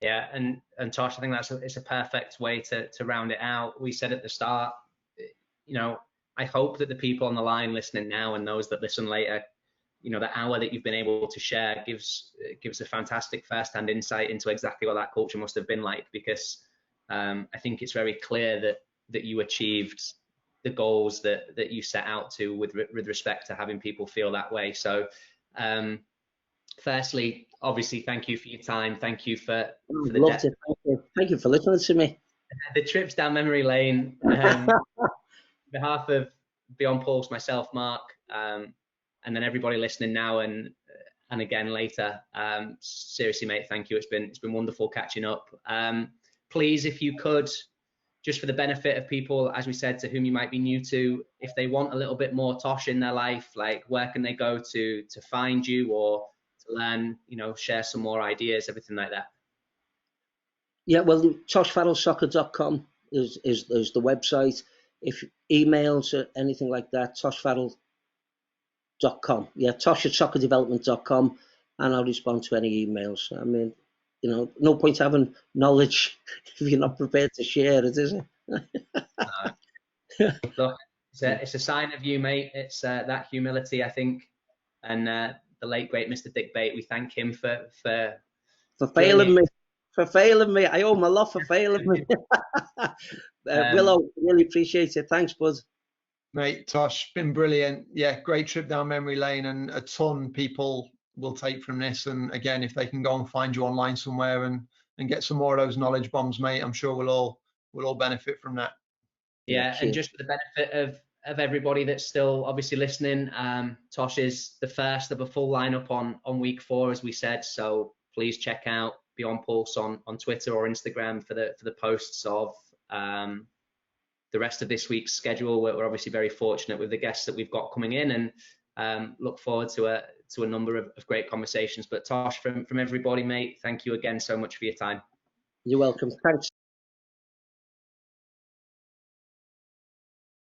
Speaker 1: Yeah, and Tosh, I think it's a perfect way to round it out. We said at the start, I hope that the people on the line listening now and those that listen later, the hour that you've been able to share gives a fantastic first-hand insight into exactly what that culture must have been like, because I think it's very clear that you achieved the goals that you set out to with respect to having people feel that way. So firstly, obviously, thank you for your time. Thank you for the
Speaker 2: depth. Thank you for listening to me.
Speaker 1: The trips down memory lane. On behalf of Beyond Pulse, myself, Mark, and then everybody listening now and again later, seriously, mate, thank you. It's been wonderful catching up. Please, if you could, just for the benefit of people, as we said, to whom you might be new to, if they want a little bit more Tosh in their life, like where can they go to find you or to learn, share some more ideas, everything like that?
Speaker 2: Yeah, well, toshfarrellsoccer.com is the website. If emails or anything like that, toshfarrell.com. Yeah, tosh@soccerdevelopment.com, and I'll respond to any emails. I mean, no point having knowledge if you're not prepared to share it, is it?
Speaker 1: Look, it's a sign of you, mate. It's that humility, I think. And the late, great Mr. Dick Bate, we thank him for
Speaker 2: failing me. For failing me. I owe him a lot for failing me. Willow, really appreciate it. Thanks, bud.
Speaker 3: Mate, Tosh, been brilliant. Yeah, great trip down memory lane, and a ton people will take from this. And again, if they can go and find you online somewhere and get some more of those knowledge bombs, mate, I'm sure we'll all benefit from that.
Speaker 1: Yeah, and just for the benefit of everybody that's still obviously listening, Tosh is the first of a full lineup on week 4, as we said. So please check out Beyond Pulse on Twitter or Instagram for the posts of the rest of this week's schedule. We're obviously very fortunate with the guests that we've got coming in, and look forward to a number of great conversations. But Tosh, from everybody, mate, thank you again so much for your time.
Speaker 2: You're welcome. Thanks.